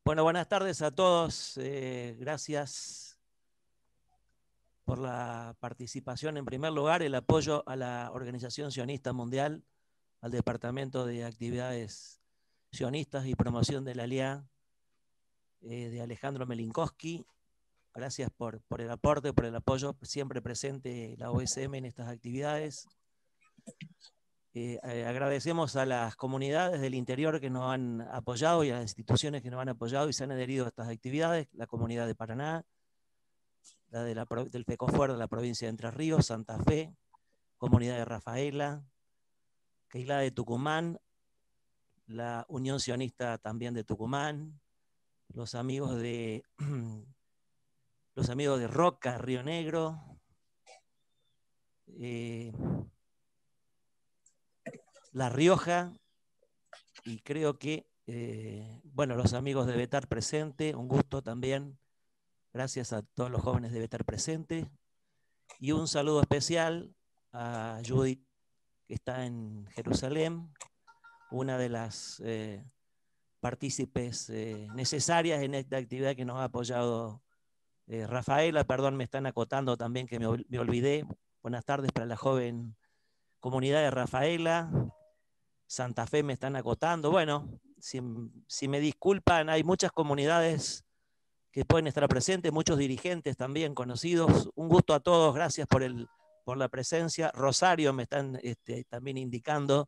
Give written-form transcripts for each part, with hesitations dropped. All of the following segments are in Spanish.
Bueno, buenas tardes a todos. Gracias por la participación. En primer lugar, el apoyo a la Organización Sionista Mundial, al Departamento de Actividades Sionistas y Promoción de la ALIA, de Alejandro Melinkowski. Gracias por el aporte, por el apoyo siempre presente la OSM en estas actividades. Agradecemos a las comunidades del interior que nos han apoyado y a las instituciones que nos han apoyado y se han adherido a estas actividades, la comunidad de Paraná, la del Pecofuero de la provincia de Entre Ríos, Santa Fe, comunidad de Rafaela, Keilah de Tucumán, la Unión Sionista también de Tucumán, los amigos de Roca, Río Negro, La Rioja, y creo que, bueno, los amigos de Betar presente, un gusto también. Gracias a todos los jóvenes de Betar presente. Y un saludo especial a Judith, que está en Jerusalén, una de las partícipes necesarias en esta actividad que nos ha apoyado Rafaela. Perdón, me están acotando también que me olvidé. Buenas tardes para la joven comunidad de Rafaela. Santa Fe me están acotando. Bueno, si me disculpan, hay muchas comunidades que pueden estar presentes, muchos dirigentes también conocidos. Un gusto a todos, gracias por la presencia. Rosario me están también indicando.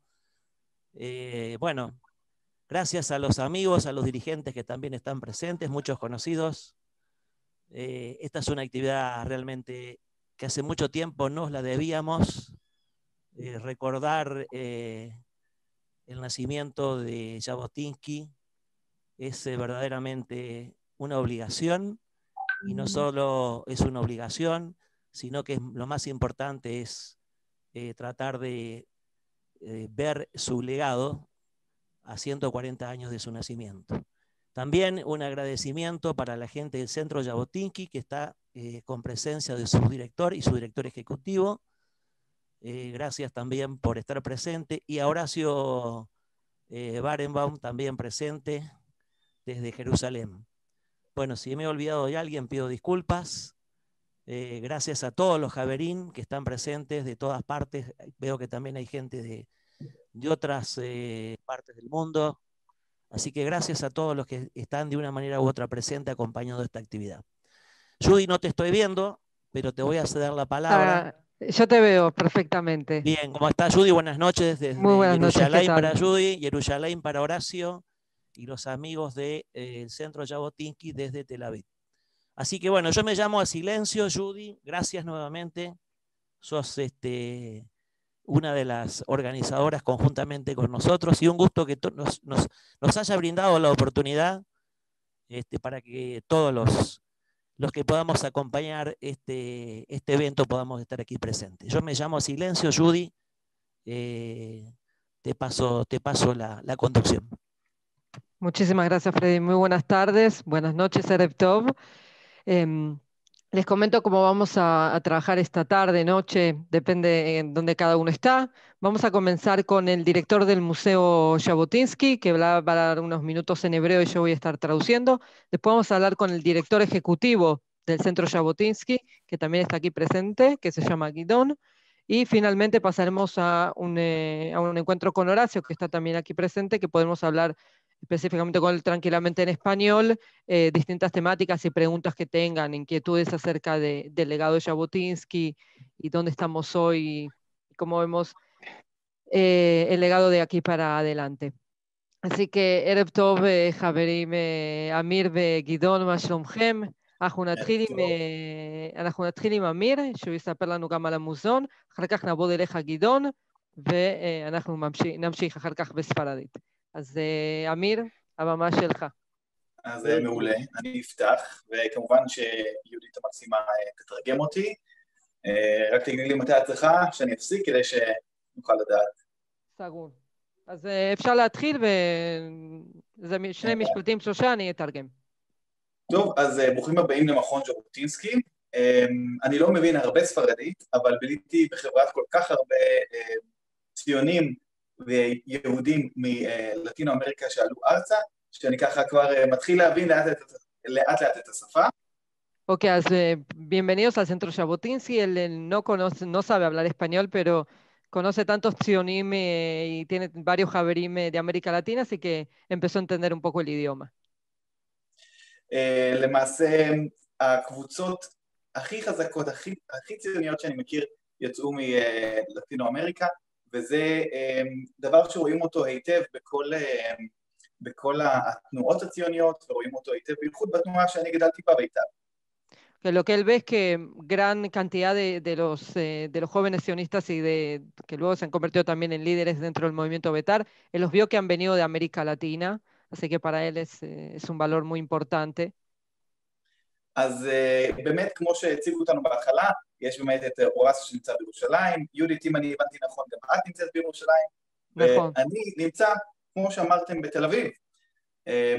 Bueno, gracias a los amigos, a los dirigentes que también están presentes, muchos conocidos. Esta es una actividad realmente que hace mucho tiempo nos la debíamos. Recordar el nacimiento de Jabotinsky es verdaderamente una obligación, y no solo es una obligación, sino que lo más importante es tratar de ver su legado a 140 años de su nacimiento. También un agradecimiento para la gente del Centro Jabotinsky, que está con presencia de su director y su director ejecutivo. Gracias también por estar presente. Y a Horacio Barenbaum, también presente desde Jerusalén. Bueno, si me he olvidado de alguien, pido disculpas. Gracias a todos los Javerín que están presentes de todas partes. Veo que también hay gente de otras partes del mundo. Así que gracias a todos los que están de una manera u otra presentes acompañando esta actividad. Judy, no te estoy viendo, pero te voy a ceder la palabra. Yo te veo perfectamente. Bien, ¿cómo está Judy? Buenas noches Muy desde buenas noches, ¿qué Jerusalén para tal? Judy, Jerusalén para Horacio y los amigos del Centro Jabotinsky desde Tel Aviv. Así que bueno, yo me llamo a silencio, Judy, gracias nuevamente. Sos una de las organizadoras conjuntamente con nosotros y un gusto que nos haya brindado la oportunidad para que todos los que podamos acompañar este evento podamos estar aquí presentes. Yo me llamo a silencio, Judy. Te paso la conducción. Muchísimas gracias, Freddy. Muy buenas tardes, buenas noches, Erev Tov. Les comento cómo vamos a trabajar esta tarde, noche, depende en dónde cada uno está. Vamos a comenzar con el director del Museo Jabotinsky, que va a dar unos minutos en hebreo y yo voy a estar traduciendo. Después vamos a hablar con el director ejecutivo del Centro Jabotinsky, que también está aquí presente, que se llama Guidón. Y finalmente pasaremos a un encuentro con Horacio, que está también aquí presente, que podemos hablar específicamente con él tranquilamente en español, distintas temáticas y preguntas que tengan, inquietudes acerca del legado de Jabotinsky y dónde estamos hoy y cómo vemos el legado de aquí para adelante. Así que ערב טוב, חברים, אמיר וגדעון, מה שלומכם? אנחנו נתחיל עם אמיר, שהוא יספר לנו גם על המוזיאון, אחר כך נעבוד אליך גדעון, ואנחנו נמשיך אחר כך בספרדית. אז אמיר, הבמה שלך. אז מעולה, אני אפתח, וכמובן שיהודית המקסימה תתרגם אותי. רק תגידי לי מתי את צריכה, שאני אפסיק כדי שנוכל לדעת. סגור. אז אפשר להתחיל, וזה שני משפטים, שלושה, אני אתרגם. טוב, אז ברוכים הבאים למכון ז'בוטינסקי. אני לא מבין הרבה ספרדית, אבל ביליתי בחברת כל כך הרבה ציונים ויהודים מלטינו אמריקה שעלו ארצה, שאני ככה כבר מתחיל להבין לאט לאט את השפה. Ok, bienvenidos al Centro Jabotinsky. Él no conoce, no sabe hablar español, pero conoce tantos tzionim y tiene varios javerim de América Latina, así que empezó a entender un poco el idioma. למעשה, הקבוצות הכי חזקות, הכי ציוניות שאני מכיר, יצאו מלטינו אמריקה, וזה דבר שרואים אותו היטב בכל התנועות הציוניות, ורואים אותו היטב בייחוד בתנועה שאני גדלתי בה בית"ר. Que lo que él ve es que gran cantidad de los jóvenes sionistas y que luego se han convertido también en líderes dentro del movimiento Betar, él los vio que han venido de América Latina, así que para él es un valor muy importante. אז באמת, כמו שהציגו אותנו בהתחלה, יש באמת את אורסיה שנמצא בירושלים, יהודית, אם אני הבנתי נכון, גם את נמצאת בירושלים, נכון. ואני נמצא, כמו שאמרתם, בתל אביב,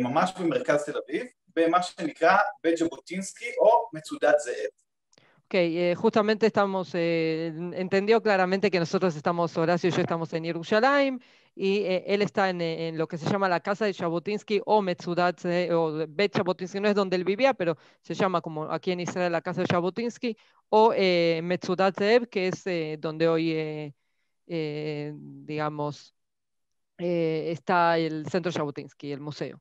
ממש במרכז תל אביב, במה שנקרא בית ז'בוטינסקי או מצודת זאב. Ok, justamente entendió claramente que nosotros estamos, Horacio y yo estamos en Jerusalén, y él está en lo que se llama la casa de Jabotinsky o Metzudat, o Bet Jabotinsky, no es donde él vivía, pero se llama como aquí en Israel la casa de Jabotinsky, o Metzudat Zeev, que es donde hoy, digamos, está el centro Jabotinsky, el museo.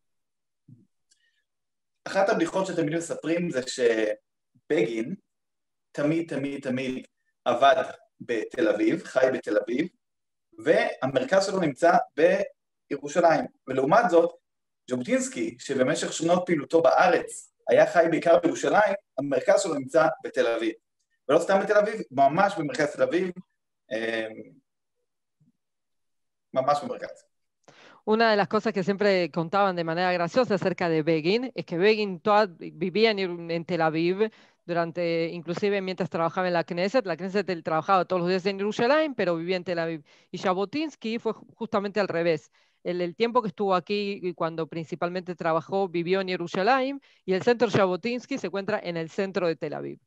אחת הבדיחות שתמיד מספרים זה שבגין תמיד עבד בתל אביב, חי בתל אביב, והמרכז שלו נמצא בירושלים. ולעומת זאת, ז'בוטינסקי, שבמשך שנות פעילותו בארץ היה חי בעיקר בירושלים, המרכז שלו נמצא בתל אביב. ולא סתם בתל אביב, ממש במרכז תל אביב, ממש במרכז. Una de las cosas que siempre contaban de manera graciosa acerca de Begin es que Begin vivía en Tel Aviv, inclusive mientras trabajaba en la Knesset él trabajaba todos los días en Jerusalén, pero vivía en Tel Aviv. Y Jabotinsky fue justamente al revés. El tiempo que estuvo aquí y cuando principalmente trabajó, vivió en Jerusalén, y el centro Jabotinsky se encuentra en el centro de Tel Aviv.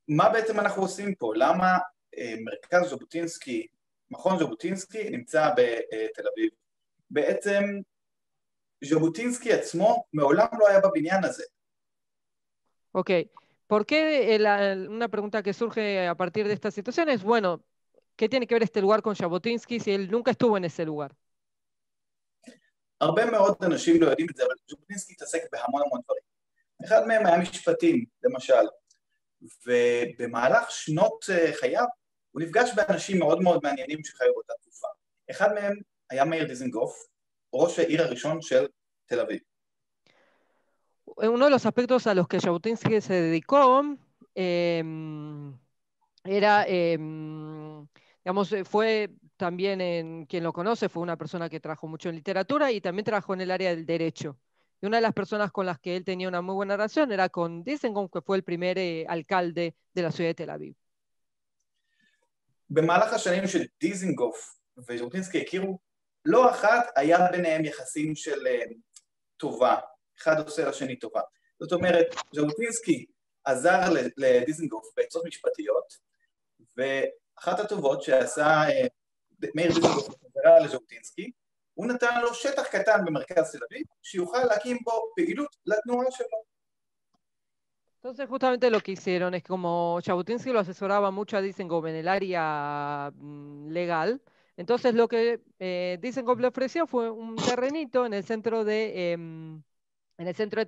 מה בעצם אנחנו עושים פה? למה מרכז ז'בוטינסקי, מכון ז'בוטינסקי נמצא בתל אביב? בעצם ז'בוטינסקי עצמו מעולם לא היה בבניין הזה. Ok, ¿por qué una pregunta que surge a partir de esta situación es, bueno, ¿qué tiene que ver este lugar con Jabotinsky si él nunca estuvo en ese lugar? הרבה מאוד אנשים לא יודעים את זה, אבל ז'בוטינסקי התעסק בהמון דברים. אחד מהם היה משפטים, למשל, ובמהלך שנות חייו הוא נפגש באנשים מאוד מעניינים שחיו באותה תקופה. אחד מהם היה מאיר דיזנגוף, ראש העיר הראשון של תל אביב. Uno de los aspectos a los que Jabotinsky se dedicó era, digamos, fue también, quien lo conoce, fue una persona que trabajó mucho en literatura y también trabajó en el área del derecho. Y una de las personas con las que él tenía una muy buena relación era con Dizengoff, que fue el primer alcalde de la ciudad de Tel Aviv. במהלך השנים של דיזנגוף וז'בוטינסקי הכירו, לא אחת היה ביניהם יחסים של טובה, אחד עושה לשני טובה. זאת אומרת, ז'בוטינסקי עזר לדיזנגוף בעצות משפטיות, ואחת הטובות שעשה מאיר דיזנגוף עזרה לז'בוטינסקי, הוא נתן לו שטח קטן במרכז תל אביב, שיוכל להקים בו פעילות לתנועה שלו. Entonces justamente lo que hicieron es como Jabotinsky lo asesoraba mucho a Dizengoff en el área legal, entonces lo que Dizengoff le ofreció fue un terrenito en el centro de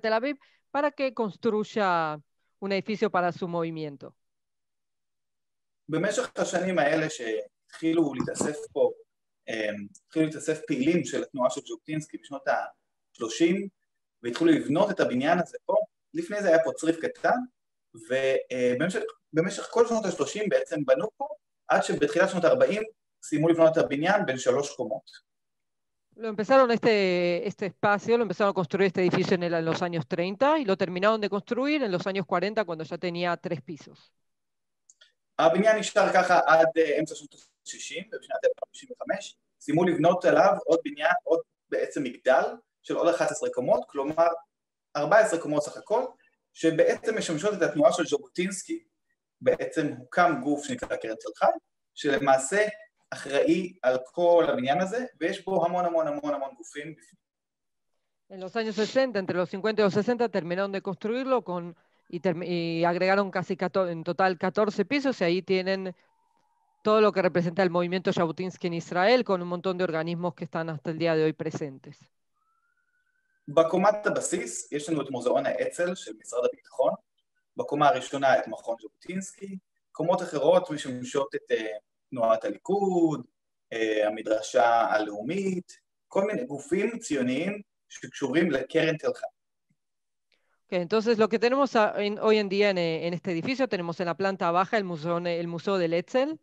Tel Aviv para que construya un edificio para su movimiento. במשך השנים האלה שהתחילו להתאסף פעילים של התנועה של ז'בוטינסקי בשנות ה-30, והתחילו לבנות את הבניין הזה פה, לפני זה היה פה צריף קטן, ובמשך כל שנות ה-30 בעצם בנו פה, עד שבתחילת שנות ה-40 סיימו לבנות את הבניין בין 3 קומות. Empezaron este espacio, lo empezaron a construir este edificio en los años 30 y lo terminaron de construir en los años 40 cuando ya tenía 3 pisos. הבניין נשאר ככה עד אמצע שנות ה-60, ובשנת 1955 סיימו לבנות עליו עוד בעצם מגדל של עוד 11 קומות, כלומר 14 קומות סך הכל, שבעצם משמשות את התנועה של ז'בוטינסקי. בעצם הוקם גוף שנקרא קרן תל חי, שלמעשה אחראי על כל הבניין הזה, ויש בו המון המון המון המון גופים. En los años 60, entre los 50 y los 60, terminaron de construirlo y agregaron casi en total 14 pisos, y ahí tienen todo lo que representa el movimiento Jabotinsky en Israel, con un montón de organismos que están hasta el día de hoy presentes. בקומת הבסיס יש לנו את מוזיאון האצ"ל של משרד הביטחון, בקומה הראשונה את מכון ז'בוטינסקי, קומות אחרות משמשות את תנועת הליכוד, המדרשה הלאומית, כל מיני גופים ציוניים שקשורים לקרן תל חי. Okay, entonces lo que tenemos hoy en día en este edificio, tenemos en la planta baja el Museo del Etzel.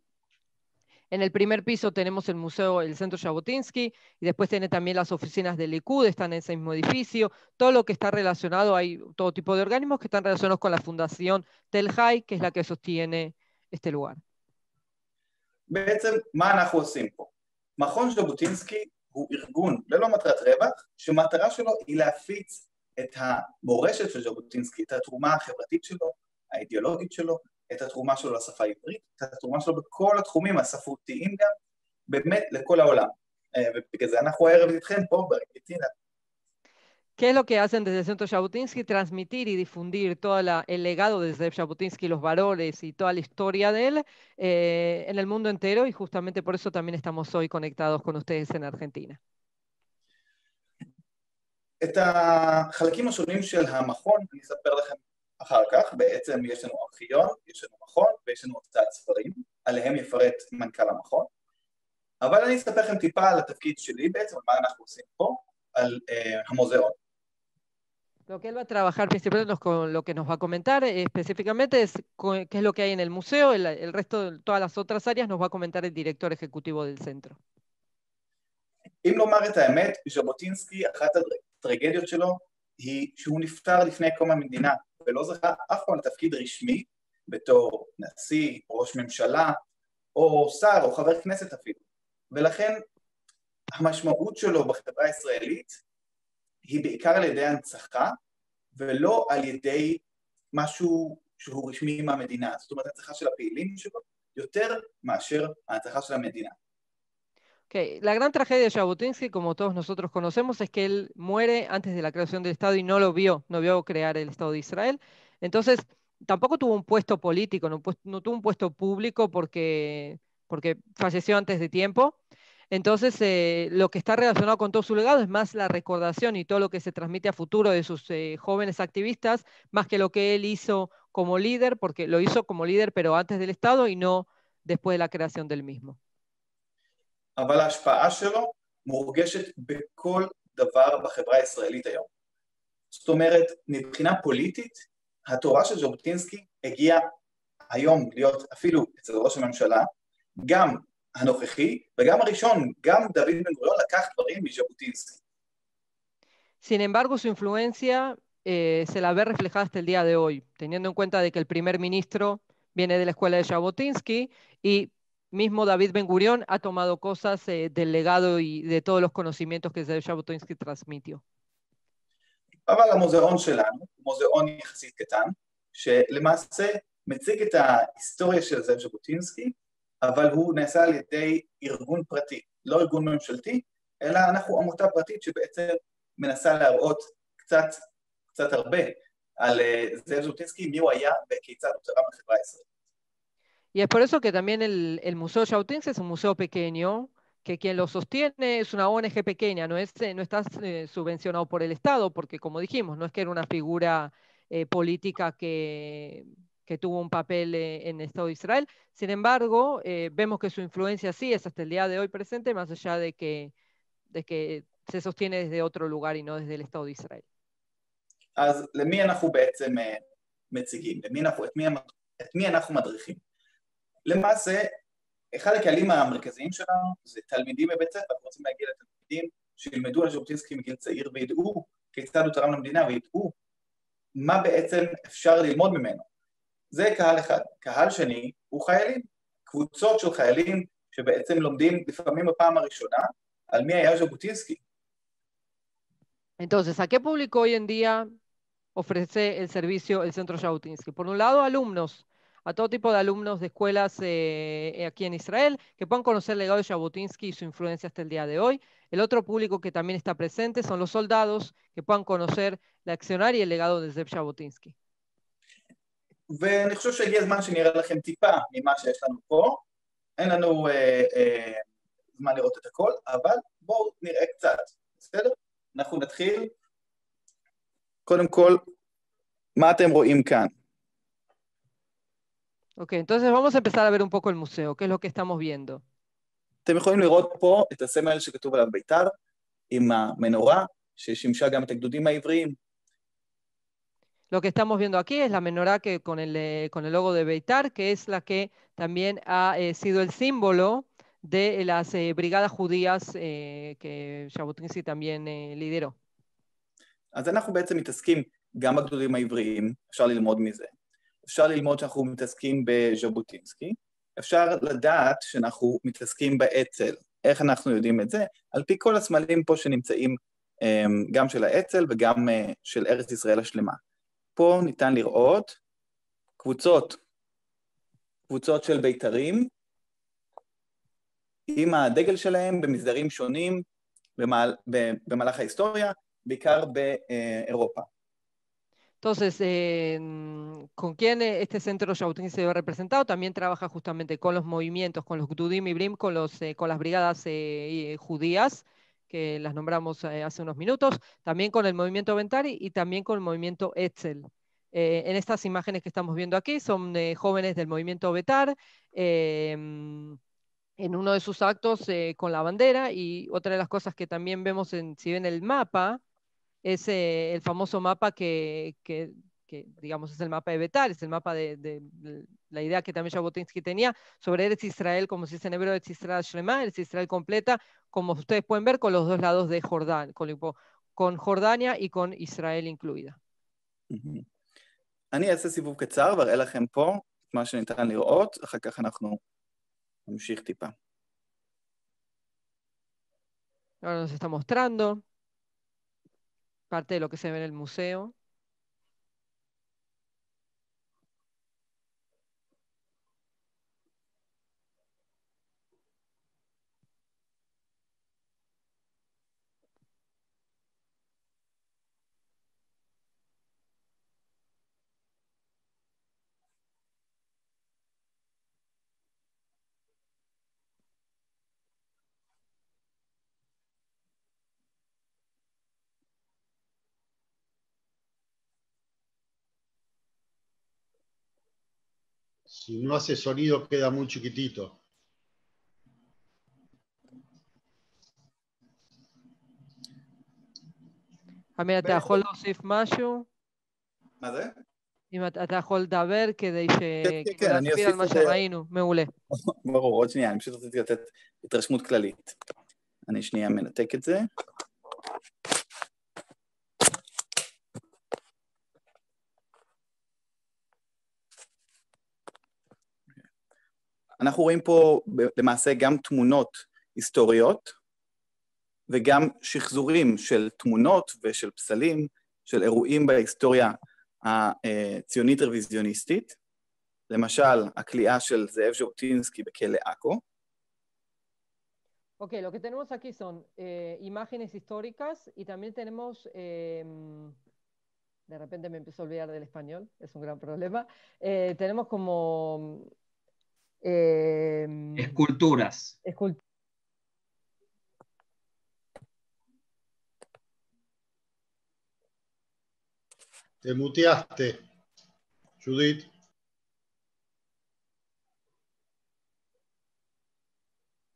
En el primer piso tenemos el Centro Jabotinsky, y después tiene también las oficinas del Likud, están en ese mismo edificio. Todo lo que está relacionado, hay todo tipo de organismos que están relacionados con la Fundación Tel Hai, que es la que sostiene este lugar. בעצם מה אנחנו עושים פה? מכון ז'בוטינסקי הוא ארגון ללא מטרת רווח, שמטרה שלו היא להפיץ את המורשת של ז'בוטינסקי, את התרומה החברתית שלו, האידיאולוגית שלו, את התרומה שלו לשפה העברית, את התרומה שלו בכל התחומים הספרותיים גם, באמת לכל העולם. ובגלל זה אנחנו הערב איתכם פה בארגנטינה. ¿Qué es lo que hacen desde el Centro Jabotinsky? Transmitir y difundir todo el legado de Zev Jabotinsky, los valores y toda la historia de él en el mundo entero, y justamente por eso también estamos hoy conectados con ustedes en Argentina. את החלקים השונים של המכון אני אספר לכם אחר כך. בעצם יש לנו ארכיון, יש לנו מכון ויש לנו הוצאת ספרים, עליהם יפרט מנכ"ל המכון, אבל אני אספר לכם טיפה על התפקיד שלי בעצם, מה אנחנו עושים פה, על המוזיאון. Lo que él va a trabajar principalmente con lo que nos va a comentar específicamente es qué es lo que hay en el museo. El resto de todas las otras áreas nos va a comentar el director ejecutivo del centro. אם לומר את האמת, ז'בוטינסקי, אחת הטרגדיות שלו היא שהוא נפטר לפני קום המדינה ולא זכה אף פעם לתפקיד רשמי בתור נשיא, ראש ממשלה או שר או חבר כנסת אפילו, ולכן המשמעות שלו בחברה הישראלית היא בעיקר על ידי הנצחה, ולא על ידי משהו שהוא רשמי מהמדינה. זאת אומרת, הנצחה של הפעילים שלו, יותר מאשר ההנצחה של המדינה. Okay. La gran tragedia de Jabotinsky, como todos nosotros conocemos, es que él muere antes de la creación del Estado y no vio crear el Estado de Israel. Entonces, tampoco tuvo un puesto político, no tuvo un puesto público porque falleció antes de tiempo. Entonces, lo que está relacionado con todo su legado es más la recordación y todo lo que se transmite a futuro de sus jóvenes activistas, más que lo que él hizo como líder, porque lo hizo como líder, pero antes del Estado y no después de la creación del mismo. אבל ההשפעה שלו מורגשת בכל דבר בחברה הישראלית היום. זאת אומרת, מבחינה פוליטית, התורה של ז'בוטינסקי הגיעה היום להיות אפילו אצל ראש הממשלה, גם הנוכחי וגם הראשון, גם דוד בן גוריון לקח דברים מז'בוטינסקי. Sin embargo, su influencia se la ve reflejada hasta el día de hoy, teniendo en cuenta de que el primer ministro viene de la escuela de Jabotinsky y mismo David Ben Gurion ha tomado cosas del legado y de todos los conocimientos que Jabotinsky transmitió. אבל המוזיאון שלנו, מוזיאון יחסית קטן, שלמעשה מציג את ההיסטוריה של זאב ז'בוטינסקי, אבל הוא נעשה על ידי ארגון פרטי, לא ארגון ממשלתי, אלא אנחנו עמותה פרטית שבעצם מנסה להראות קצת הרבה על זאב ז'בוטינסקי, מי הוא היה וכיצד הוא תרם לחברה הישראלית. Y es por eso que también el Museo Jabotinsky es un museo pequeño, que quien lo sostiene es una ONG pequeña, no está subvencionado por el Estado, porque como dijimos, no es que era una figura política que tuvo un papel en el Estado de Israel. Sin embargo, vemos que su influencia sí es hasta el día de hoy presente, más allá de que se sostiene desde otro lugar y no desde el Estado de Israel. אז למי אנחנו בעצם מציגים? את מי אנחנו מדריכים? למעשה, אחד הקהלים המרכזיים שלנו זה תלמידים בבית ספר. אנחנו רוצים להגיע לתלמידים שילמדו על ז'בוטינסקי מגיל צעיר וידעו כיצד הוא תרם למדינה וידעו מה בעצם אפשר ללמוד ממנו. זה קהל אחד. קהל שני הוא חיילים, קבוצות של חיילים שבעצם לומדים לפעמים בפעם הראשונה על מי היה ז'בוטינסקי. Entonces, ¿a qué público hoy en día ofrece el servicio el Centro Jabotinsky? Por un lado, alumnos a todo tipo de alumnos de escuelas aquí en Israel, que puedan conocer el legado de Jabotinsky y su influencia hasta el día de hoy. El otro público que también está presente son los soldados, que puedan conocer la accionar y el legado de Zev Jabotinsky. ואני חושב שהגיע הזמן שנראה לכם טיפה ממה שיש לנו פה. אין לנו זמן לראות את הכל, אבל בואו נראה קצת, בסדר? אנחנו נתחיל. קודם כל, מה אתם רואים כאן? Ok, entonces vamos a empezar a ver un poco el museo, qué es lo que estamos viendo. אתם יכולים לראות פה את הסמל שכתוב עליו בית"ר, עם המנורה, ששימשה גם את הגדודים העבריים. Lo que estamos viendo aquí es la menorá que, con el logo de Beitar, que es la que también ha sido el símbolo de las brigadas judías que Jabotinsky también lideró. אז אנחנו בעצם מתעסקים גם בגדודים העבריים, אפשר ללמוד מזה. אפשר ללמוד שאנחנו מתעסקים בז'בוטינסקי, אפשר לדעת שאנחנו מתעסקים באצ"ל. איך אנחנו יודעים את זה? על פי כל הסמלים פה שנמצאים, גם של האצ"ל וגם של ארץ ישראל השלמה. פה ניתן לראות קבוצות של בית"רים, עם הדגל שלהם במסדרים שונים במהלך ההיסטוריה, בעיקר באירופה. Entonces, ¿con quién este centro Jabotinsky se ve representado? También trabaja justamente con los movimientos, con los Gdudim Ibrim, con las brigadas judías, que las nombramos hace unos minutos, también con el movimiento Bentari y también con el movimiento Etzel. En estas imágenes que estamos viendo aquí son jóvenes del movimiento Betar, en uno de sus actos con la bandera, y otra de las cosas que también vemos, si ven el mapa, es el famoso mapa que digamos es el mapa de Betar, es el mapa de la idea que también Jabotinsky tenía sobre Eretz Israel, como se dice en hebreo, Eretz Israel Shlema, Eretz Israel completa, como ustedes pueden ver, con los dos lados de Jordán, con Jordania y con Israel incluida. אני אעשה סיבוב קצר ואראה לכם פה מה שניתן לראות, אחר כך אנחנו נמשיך טיפה. Ahora nos está mostrando parte de lo que se ve en el museo. Si no hace sonido queda muy chiquitito. אמיר, אתה יכול להוסיף משהו? מה זה? אם אתה יכול לדבר כדי כן, אני להסביר על מה אוסיף את זה. שראינו, מעולה. ברור, עוד שנייה, אני פשוט רציתי לתת התרשמות כללית. אני שנייה מנתק את זה. אנחנו רואים פה למעשה גם תמונות היסטוריות, וגם שחזורים של תמונות ושל פסלים, של אירועים בהיסטוריה הציונית רוויזיוניסטית, למשל, הכליאה של זאב ז'בוטינסקי בכלא עכו. Ok, lo que tenemos aquí son imágenes históricas y también tenemos, de repente me empiezo a olvidar del español, es un gran problema, tenemos como... esculturas. Te muteaste, Judith.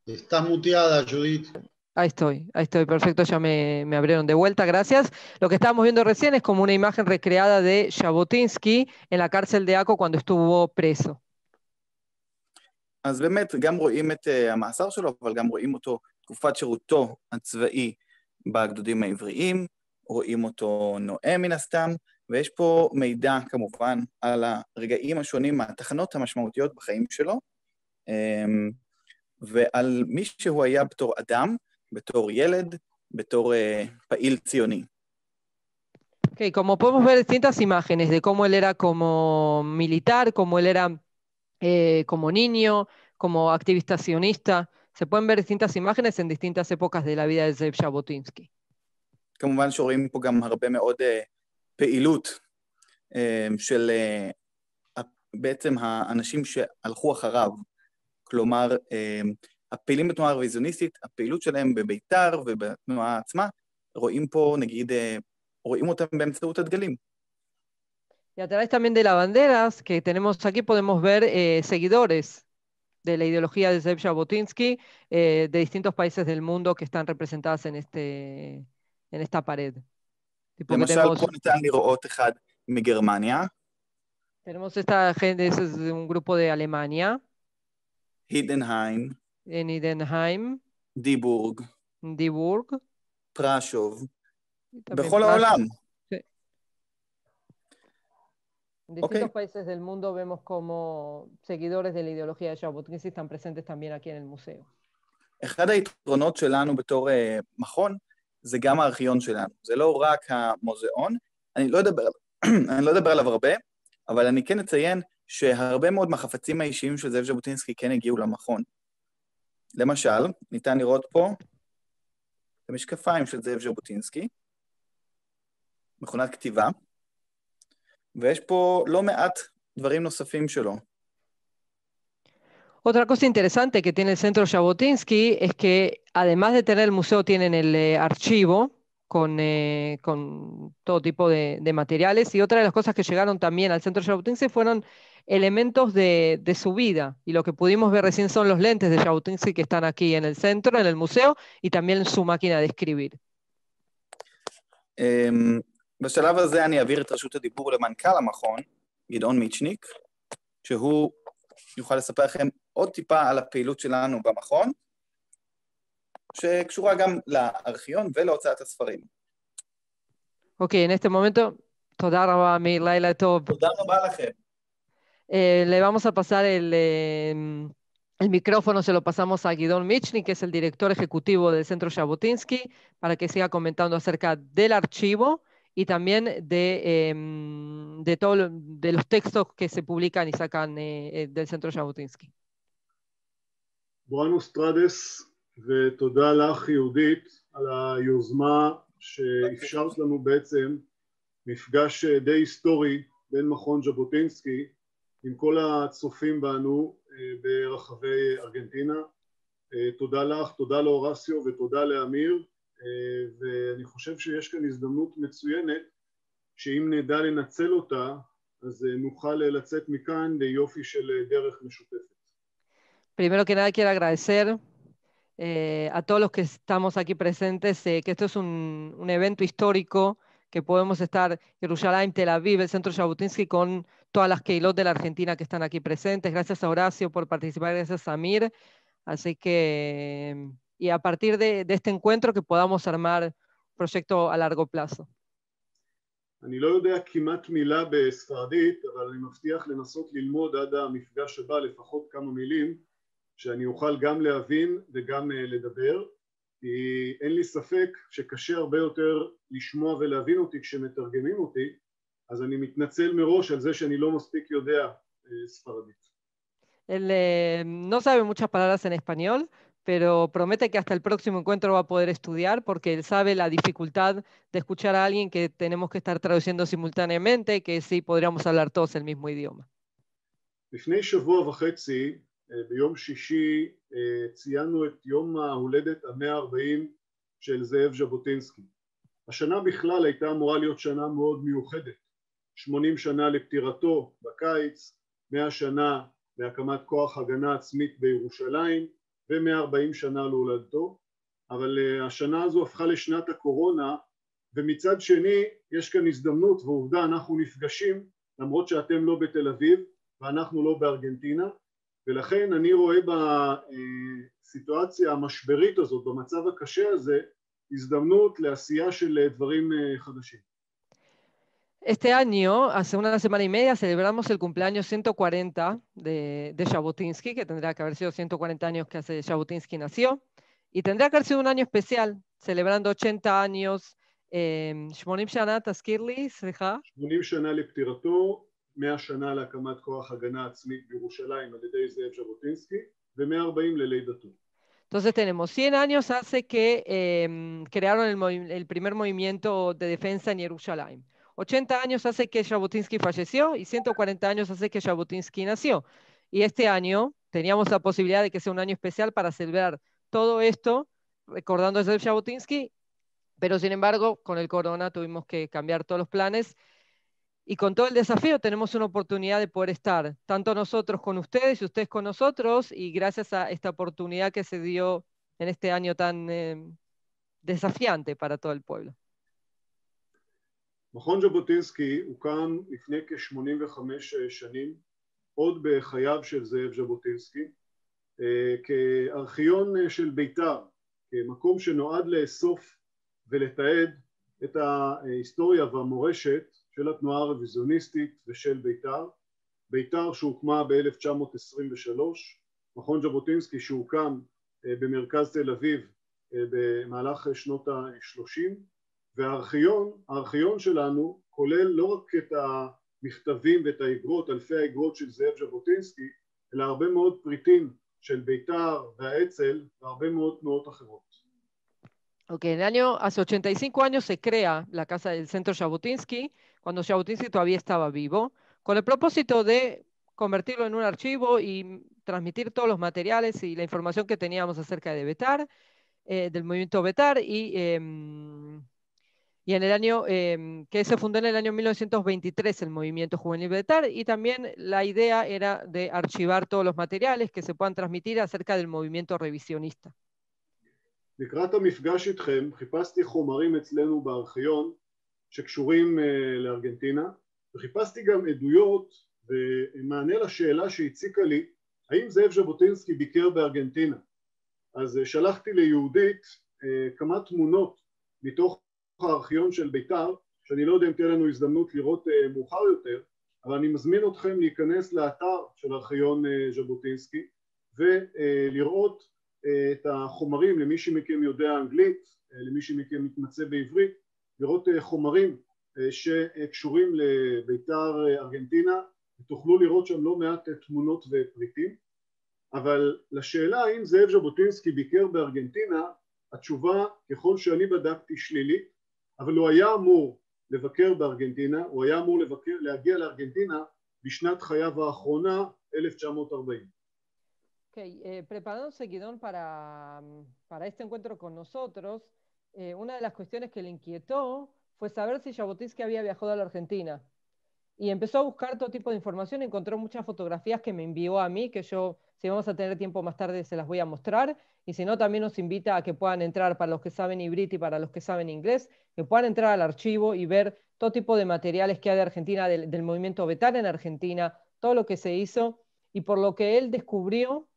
Estás muteada, Judith. Ahí estoy, perfecto, ya me abrieron de vuelta, gracias. Lo que estábamos viendo recién es como una imagen recreada de Jabotinsky en la cárcel de Acco cuando estuvo preso. אז באמת גם רואים את המאסר שלו, אבל גם רואים אותו תקופת שירותו הצבאי בגדודים העבריים, רואים אותו נואם מן הסתם, ויש פה מידע כמובן על הרגעים השונים, התחנות המשמעותיות בחיים שלו, ועל מי שהוא היה בתור אדם, בתור ילד, בתור פעיל ציוני. Ok, como podemos ver distintas imágenes de cómo él era como militar, cómo él era como niño, como activista sionista. Se pueden ver distintas imágenes en distintas épocas de la vida de Zev Jabotinsky. כמובן שרואים פה גם הרבה מאוד פעילות של בעצם האנשים שהלכו אחריו, כלומר הפעילים בתנועה הרוויזיוניסטית, הפעילות שלהם בבית"ר ובתנועה עצמה, רואים פה נגיד, רואים אותם באמצעות הדגלים. Y a través también de las banderas que tenemos aquí podemos ver seguidores de la ideología de Zev Jabotinsky de distintos países del mundo que están representadas en esta pared. Tipo que למשל, פה ניתן לראות אחד מגרמניה. Tenemos esta gente, ese es un grupo de Alemania. הידנהיים. En Heidenheim. דיבורג. Diburg. פרשוב. בכל העולם. En distintos países del mundo vemos como seguidores de la ideología de Jabotinsky están presentes también aquí en el museo. אחד היתרונות שלנו בתור מכון, זה גם הארכיון שלנו. זה לא רק המוזיאון, אני לא אדבר עליו הרבה, אבל אני כן אציין שהרבה מאוד מהחפצים האישיים של זאב ז'בוטינסקי כן הגיעו למכון. למשל, ניתן לראות פה את המשקפיים של זאב ז'בוטינסקי, מכונת כתיבה, ויש פה לא מעט דברים נוספים שלו. Otra cosa interesante que tiene el Centro Jabotinsky es que además de tener el museo tienen el archivo con todo tipo de materiales, y otra de las cosas que llegaron también al Centro Jabotinsky fueron elementos de su vida, y lo que pudimos ver recién son los lentes de Jabotinsky que están aquí en el centro, en el museo, y también su máquina de escribir. בשלב הזה אני אעביר את רשות הדיבור למנכ"ל המכון, גדעון מיצ'ניק, שהוא יוכל לספר לכם עוד טיפה על הפעילות שלנו במכון, שקשורה גם לארכיון ולהוצאת הספרים. אוקיי, en este momento, תודה רבה, אמיר, לילה טוב. תודה רבה לכם. Le vamos a pasar el micrófono, se lo pasamos a Guidón Michnik, que es el director ejecutivo del Centro Jabotinsky, para que siga comentando acerca del archivo y también de los textos que se publican y sacan del Centro Jabotinsky. בואנוס טרדס, ותודה לך יהודית על היוזמה שאפשרת לנו בעצם מפגש די היסטורי בין מכון ז'בוטינסקי עם כל הצופים בנו ברחבי ארגנטינה. תודה לך, תודה לאורסיו ותודה לאמיר, ואני חושב שיש כאן הזדמנות מצוינת שאם נדע לנצל אותה אז נוכל לצאת מכאן ליופי של דרך משותפת. Primero que nada quiero agradecer a todos los que estamos aquí presentes, que esto es un evento histórico, que podemos estar Jerusalén, Tel Aviv, el Centro Jabotinsky, con todas las keilot de la Argentina que están aquí presentes. Gracias a Horacio por participar, gracias a Amir. Así que, y a partir de este encuentro que podamos armar un proyecto a largo plazo. אני לא יודע כמעט מילה בספרדית, אבל אני מבטיח לנסות ללמוד עד המפגש הבא לפחות כמה מילים, שאני אוכל גם להבין וגם לדבר, כי אין לי ספק שקשה הרבה יותר לשמוע ולהבין אותי כשמתרגמים אותי, אז אני מתנצל מראש על זה שאני לא מספיק יודע ספרדית. Él no sabe muchas palabras en español, pero promete que hasta el próximo encuentro va a poder estudiar, porque él sabe la dificultad de escuchar a alguien que tenemos que estar traduciendo simultáneamente, que sí podríamos hablar todos el mismo idioma. לפני שבוע וחצי, ביום שישי, ציינו את יום ההולדת ה-140 של זאב ז'בוטינסקי. השנה בכלל הייתה אמורה להיות שנה מאוד מיוחדת. 80 שנה לפטירתו בקיץ, 100 שנה להקמת כוח הגנה עצמית בירושלים, ו-140 שנה להולדתו, אבל השנה הזו הפכה לשנת הקורונה, ומצד שני יש כאן הזדמנות ועובדה, אנחנו נפגשים, למרות שאתם לא בתל אביב ואנחנו לא בארגנטינה, ולכן אני רואה בסיטואציה המשברית הזאת, במצב הקשה הזה, הזדמנות לעשייה של דברים חדשים. Este año, hace una semana y media, celebramos el cumpleaños 140 de Jabotinsky, que tendría que haber sido 140 años que hace Jabotinsky nació, y tendría que haber sido un año especial, celebrando 80 años, 80 שנה, תזכיר לי, סליחה. 80 שנה לפטירתו, 100 שנה להקמת כוח הגנה עצמית בירושלים על ידי זאב ז'בוטינסקי, ו-140 ללידתו. Entonces tenemos 100 años hace que crearon el primer movimiento de defensa en Jerusalén. 80 años hace que Jabotinsky falleció y 140 años hace que Jabotinsky nació. Y este año teníamos la posibilidad de que sea un año especial para celebrar todo esto, recordando a Jabotinsky, pero sin embargo, con el corona tuvimos que cambiar todos los planes. Y con todo el desafío tenemos una oportunidad de poder estar, tanto nosotros con ustedes y ustedes con nosotros, y gracias a esta oportunidad que se dio en este año tan desafiante para todo el pueblo. מכון ז'בוטינסקי הוקם לפני כ-85 שנים, עוד בחייו של זאב ז'בוטינסקי, כארכיון של בית"ר, כמקום שנועד לאסוף ולתעד את ההיסטוריה והמורשת של התנועה הרוויזיוניסטית ושל בית"ר. בית"ר שהוקמה ב-1923, מכון ז'בוטינסקי שהוקם במרכז תל אביב במהלך שנות ה-30, והארכיון שלנו כולל לא רק את המכתבים ואת האגרות, אלפי האגרות של זאב ז'בוטינסקי, אלא הרבה מאוד פריטים של בית"ר והאצ"ל והרבה מאוד תנועות אחרות. Ok, hace 85 años se crea la casa del Centro Jabotinsky, cuando Jabotinsky todavía estaba vivo, con el propósito de convertirlo en un archivo y transmitir todos los materiales y la información que teníamos acerca de Betar, del movimiento Betar, y en el año que se fundó en el año 1923 el movimiento juvenil Betar, y también la idea era de archivar todos los materiales que se puedan transmitir acerca del movimiento revisionista. לקראת המפגש איתכם חיפשתי חומרים אצלנו בארכיון שקשורים לארגנטינה, וחיפשתי גם עדויות ומענה לשאלה שהציקה לי, האם זאב ז'בוטינסקי ביקר בארגנטינה. אז שלחתי ליהודית כמה תמונות מתוך הארכיון של בית"ר, שאני לא יודע אם תהיה לנו הזדמנות לראות מאוחר יותר, אבל אני מזמין אתכם להיכנס לאתר של ארכיון ז'בוטינסקי ולראות את החומרים, למי שמכם יודע אנגלית, למי שמכם מתמצא בעברית, לראות חומרים שקשורים לבית"ר ארגנטינה, ותוכלו לראות שם לא מעט תמונות ופריטים. אבל לשאלה האם זאב ז'בוטינסקי ביקר בארגנטינה, התשובה ככל שאני בדקתי שלילית, אבל הוא היה אמור לבקר בארגנטינה, הוא היה אמור להגיע לארגנטינה בשנת חייו האחרונה, 1940. Okay, preparándose Guidón para este encuentro con nosotros, una de las cuestiones que le inquietó fue saber si Jabotinsky había viajado a la Argentina. Y empezó a buscar todo tipo de información, encontró muchas fotografías que me envió a mí, que yo, si vamos a tener tiempo más tarde, se las voy a mostrar, y si no, también nos invita a que puedan entrar, para los que saben ibrito y para los que saben inglés, que puedan entrar al archivo y ver todo tipo de materiales que hay de Argentina, del movimiento Betar en Argentina, todo lo que se hizo, y por lo que él descubrió,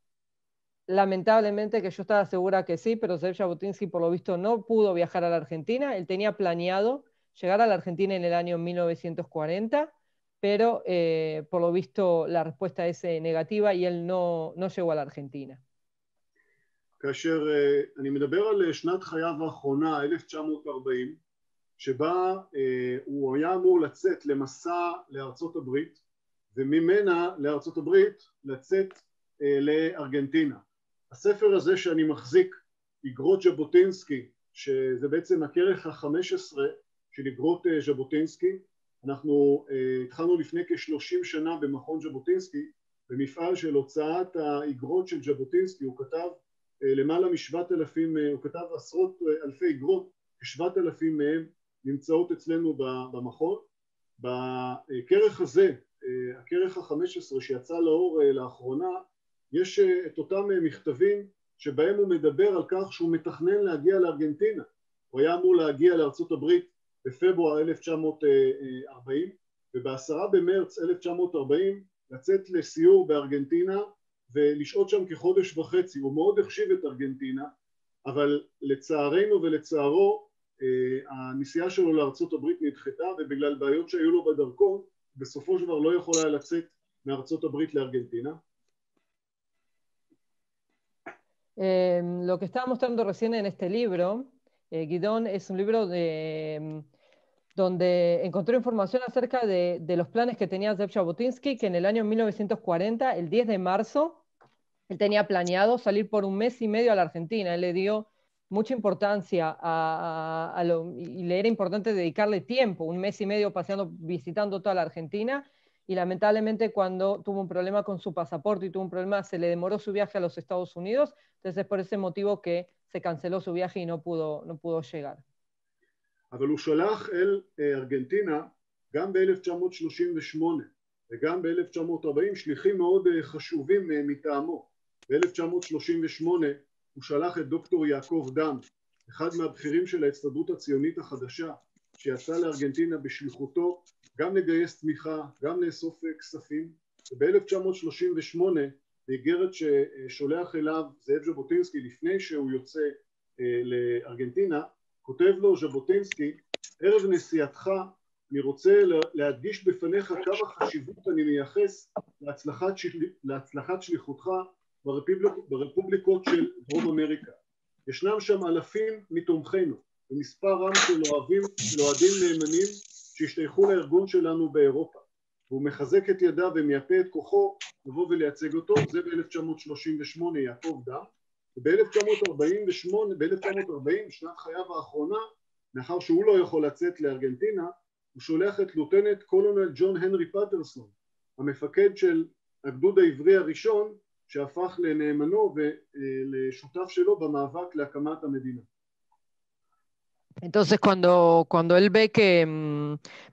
lamentablemente, que yo estaba segura que sí, pero Zev Jabotinsky por lo visto no pudo viajar a la Argentina. Él tenía planeado llegar a la Argentina en el año 1940, pero por lo visto la respuesta es negativa y él no llegó a la Argentina. כאשר אני מדבר על שנת חייו האחרונה, 1940, שבה הוא היה אמור לצאת למסע לארצות הברית, וממנה לארצות הברית לצאת לארגנטינה. הספר הזה שאני מחזיק, איגרות ז'בוטינסקי, שזה בעצם הכרך ה-15 של איגרות ז'בוטינסקי, אנחנו התחלנו לפני כ-30 שנה במכון ז'בוטינסקי, במפעל של הוצאת האיגרות של ז'בוטינסקי. הוא כתב למעלה מ-7,000, הוא כתב עשרות אלפי איגרות, כ-7,000 מהם נמצאות אצלנו במכון. בכרך הזה, הכרך ה-15 שיצא לאור לאחרונה, יש את אותם מכתבים שבהם הוא מדבר על כך שהוא מתכנן להגיע לארגנטינה. הוא היה אמור להגיע לארצות הברית בפברואר 1940, וב-10 במרץ 1940 לצאת לסיור בארגנטינה ולשהות שם כחודש וחצי. הוא מאוד החשיב את ארגנטינה, אבל לצערנו ולצערו הנסיעה שלו לארצות הברית נדחתה, ובגלל בעיות שהיו לו בדרכון בסופו של דבר לא יכול היה לצאת מארצות הברית לארגנטינה. Lo que estaba mostrando recién en este libro, Guidón, es un libro donde encontró información acerca de los planes que tenía Zev Jabotinsky, que en el año 1940, el 10 de marzo, él tenía planeado salir por un mes y medio a la Argentina. Él le dio mucha importancia y le era importante dedicarle tiempo, un mes y medio paseando, visitando toda la Argentina, y lamentablemente cuando tuvo un problema con su pasaporte y tuvo un problema, se le demoró su viaje a los Estados Unidos, entonces es por ese motivo que se canceló su viaje y no pudo llegar. אבל הוא שלח אל ארגנטינה גם ב-1938 וגם ב-1940 שליחים מאוד חשובים מטעמו. ב-1938 הוא שלח את דוקטור יעקב דם, אחד מהבכירים של ההסתדרות הציונית החדשה, שיצא לארגנטינה בשליחותו גם לגייס תמיכה, גם לאסוף כספים. וב-1938 באיגרת ששולח אליו זאב ז'בוטינסקי לפני שהוא יוצא לארגנטינה, כותב לו ז'בוטינסקי, ערב נסיעתך אני רוצה להדגיש בפניך כמה חשיבות אני מייחס להצלחת שליחותך ברפובליקות של דרום אמריקה. ישנם שם אלפים מתומכינו ומספר רם של אוהדים נאמנים שהשתייכו לארגון שלנו באירופה, והוא מחזק את ידיו ומייפה את כוחו לבוא ולייצג אותו. זה ב-1938 יעקב דם. ב-1940, שנת חייו האחרונה, מאחר שהוא לא יכול לצאת לארגנטינה, הוא שולח את לוטננט קולונל ג'ון הנרי פטרסון, המפקד של הגדוד העברי הראשון, שהפך לנאמנו ולשותף שלו במאבק להקמת המדינה. Entonces, cuando él ve que,